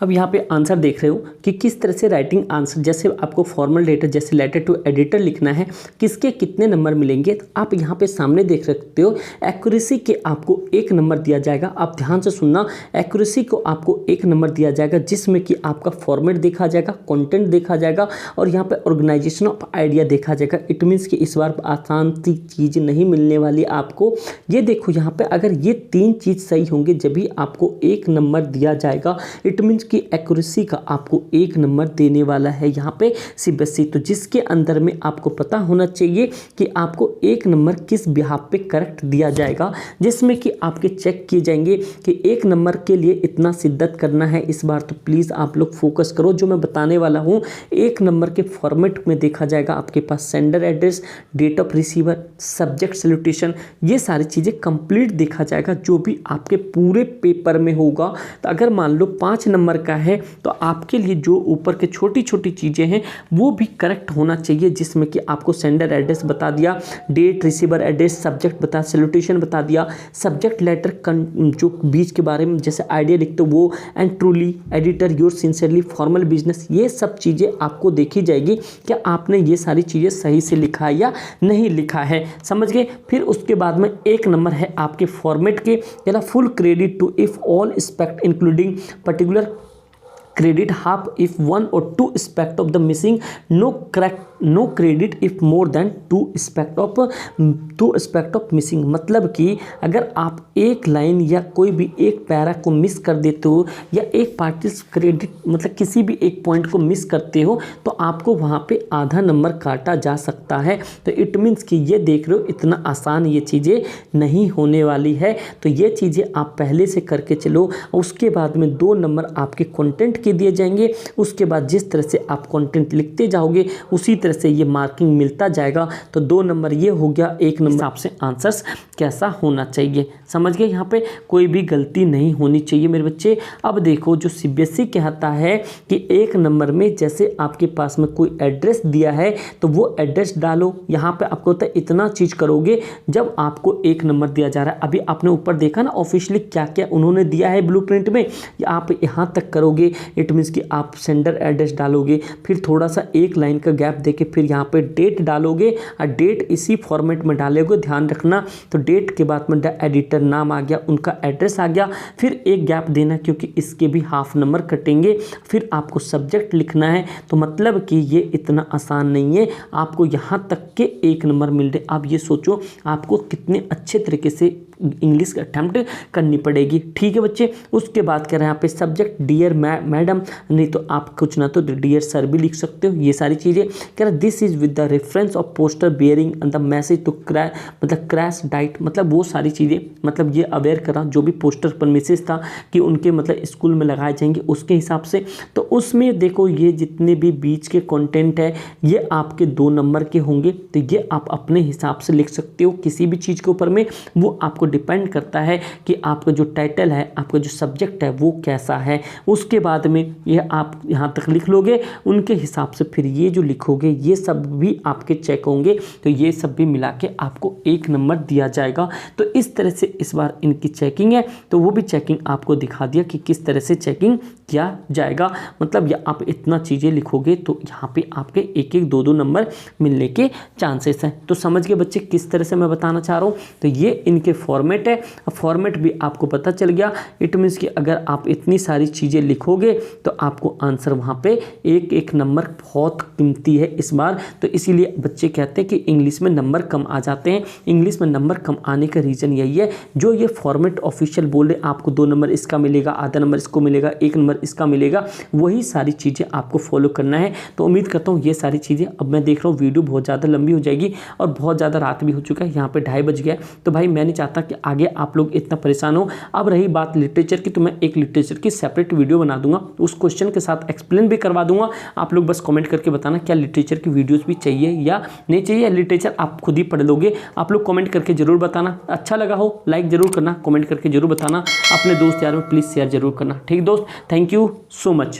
Speaker 1: अब यहाँ पे आंसर देख रहे हो कि किस तरह से राइटिंग आंसर, जैसे आपको फॉर्मल लेटर जैसे लेटर टू एडिटर लिखना है, किसके कितने नंबर मिलेंगे। तो आप यहाँ पे सामने देख सकते हो एक्यूरेसी के आपको 1 नंबर दिया जाएगा। आप ध्यान से सुनना, एक्यूरेसी को आपको 1 नंबर दिया जाएगा, जिसमें कि आपका फॉर्मेट देखा जाएगा, कंटेंट देखा जाएगा, और यहाँ पे ऑर्गेनाइजेशन ऑफ आइडिया देखा जाएगा। इट मीन्स कि इस बार आसान सी चीज़ नहीं मिलने वाली आपको। ये देखो यहाँ पे अगर ये 3 चीज़ सही होंगे जब भी आपको 1 नंबर दिया जाएगा। इट मीन्स कि एक्यूरेसी का आपको 1 नंबर देने वाला है यहाँ पे सीबीएसई। तो जिसके अंदर में आपको पता होना चाहिए कि आपको 1 नंबर किस बिहाफ पे करेक्ट दिया जाएगा, जिसमें कि आपके चेक किए जाएंगे कि 1 नंबर के लिए इतना शिद्दत करना है इस बार। तो प्लीज़ आप लोग फोकस करो जो मैं बताने वाला हूँ। 1 नंबर के फॉर्मेट में देखा जाएगा आपके पास sender address, date of receiver, subject salutation, ये सारी चीज़ें कंप्लीट देखा जाएगा जो भी आपके पूरे पेपर में होगा। तो अगर मान लो 5 नंबर का है तो आपके लिए जो ऊपर के छोटी छोटी चीज़ें हैं वो भी करेक्ट होना चाहिए, जिसमें कि आपको सेंडर एड्रेस बता दिया, डेट रिसीवर एड्रेस, सब्जेक्ट बता, सैल्यूटेशन बता दिया, सब्जेक्ट लेटर जो बीच के बारे में जैसे आइडिया लिखते हो वो, and truly editor your sincerely formal business, ये सब चीज़ें आपको देखी जाएगी कि आपने ये सारी चीज़ें सही से लिखा है या नहीं लिखा है। समझ गए। फिर उसके बाद में 1 नंबर है आपके फॉर्मेट के, यानी full credit two if all aspect including particular credit half if 1 or 2 aspect of the missing, no credit if more than 2 aspect of missing। मतलब कि अगर आप एक लाइन या कोई भी एक पैरा को मिस कर देते हो या एक पार्ट क्रेडिट मतलब किसी भी एक पॉइंट को मिस करते हो तो आपको वहाँ पे आधा नंबर काटा जा सकता है। तो इट मीन्स कि ये देख रहे हो इतना आसान ये चीज़ें नहीं होने वाली है। तो ये चीज़ें आप पहले से करके चलो। उसके बाद में 2 नंबर आपके कंटेंट के दिए जाएंगे। उसके बाद जिस तरह से आप कंटेंट लिखते जाओगे उसी तरह तरह से ये मार्किंग मिलता जाएगा। तो 2 नंबर ये हो गया, 1 नंबर आपसे आंसर्स कैसा होना चाहिए, समझ गए। यहाँ पे कोई भी गलती नहीं होनी चाहिए मेरे बच्चे। अब देखो जो CBSE कहता है कि 1 नंबर में जैसे आपके पास में कोई एड्रेस दिया है तो वो एड्रेस डालो। यहाँ पे आपको होता है इतना चीज़ करोगे जब आपको 1 नंबर दिया जा रहा है। अभी आपने ऊपर देखा ना ऑफिशियली क्या क्या उन्होंने दिया है ब्लूप्रिंट में, आप यहाँ तक करोगे। इट मीन्स कि आप सेंडर एड्रेस डालोगे, फिर थोड़ा सा एक लाइन का गैप देके फिर यहाँ पे डेट डालोगे और डेट इसी फॉर्मेट में डालोगे, ध्यान रखना। तो डेट के बाद में एडिटर नाम आ गया, उनका एड्रेस आ गया, फिर एक गैप देना क्योंकि इसके भी हाफ नंबर कटेंगे। फिर आपको सब्जेक्ट लिखना है। तो मतलब कि ये इतना आसान नहीं है, आपको यहाँ तक के 1 नंबर मिल रहे। आप ये सोचो आपको कितने अच्छे तरीके से इंग्लिश का अटेम्प्ट करनी पड़ेगी, ठीक है बच्चे। उसके बाद कह रहे हैं यहाँ पे सब्जेक्ट डियर मैडम, नहीं तो आप कुछ ना तो डियर सर भी लिख सकते हो। ये सारी चीज़ें कह रहे this is with the reference of poster bearing the message to मतलब क्रैश डाइट, मतलब वो सारी चीज़ें, मतलब ये अवेयर करा जो भी पोस्टर पर मैसेज था कि उनके मतलब स्कूल में लगाए जाएंगे उसके हिसाब से। तो उसमें देखो ये जितने भी बीच के कंटेंट है ये आपके 2 नंबर के होंगे। तो ये आप अपने हिसाब से लिख सकते हो किसी भी चीज़ के ऊपर में, वो आपको डिपेंड करता है कि आपका जो टाइटल है, आपका जो सब्जेक्ट है वो कैसा है। उसके बाद में ये आप यहाँ तक लिख लोगे, उनके हिसाब से फिर ये जो लिखोगे ये सब भी आपके चेक होंगे। तो ये सब भी मिला के आपको 1 नंबर दिया जाएगा। तो इस तरह से इस बार इनकी चेकिंग है, तो वो भी चेकिंग आपको दिखा दिया कि किस तरह से चेकिंग किया जाएगा। मतलब ये आप इतना चीज़ें लिखोगे तो यहाँ पे आपके 1-1, 2-2 नंबर मिलने के चांसेस हैं। तो समझ गए बच्चे किस तरह से मैं बताना चाह रहा हूँ। तो ये इनके फॉर्मेट है, फॉर्मेट भी आपको पता चल गया। इट मीन्स कि अगर आप इतनी सारी चीज़ें लिखोगे तो आपको आंसर वहाँ पे 1-1 नंबर बहुत कीमती है इस बार। तो इसीलिए बच्चे कहते हैं कि इंग्लिश में नंबर कम आ जाते हैं। इंग्लिश में नंबर कम आने का रीज़न यही है, जो ये फॉर्मेट ऑफिशियल बोल रहे आपको 2 नंबर इसका मिलेगा, आधा नंबर इसको मिलेगा, 1 नंबर इसका मिलेगा, वही सारी चीज़ें आपको फॉलो करना है। तो उम्मीद करता हूँ ये सारी चीज़ें, अब मैं देख रहा हूँ वीडियो बहुत ज़्यादा लंबी हो जाएगी और बहुत ज़्यादा रात भी हो चुका है, यहाँ पे 2:30 बज गया। तो भाई मैं नहीं चाहता कि आगे आप लोग इतना परेशान हो। अब रही बात लिटरेचर की, तो मैं एक लिटरेचर की सेपरेट वीडियो बना दूंगा, उस क्वेश्चन के साथ एक्सप्लेन भी करवा दूंगा। आप लोग बस कमेंट करके बताना क्या लिटरेचर की वीडियोस भी चाहिए या नहीं चाहिए। लिटरेचर आप खुद ही पढ़ लोगे, आप लोग कमेंट करके जरूर बताना। अच्छा लगा हो लाइक जरूर करना, कमेंट करके जरूर बताना, अपने दोस्त यार में प्लीज़ शेयर जरूर करना। ठीक दोस्त, थैंक यू सो मच।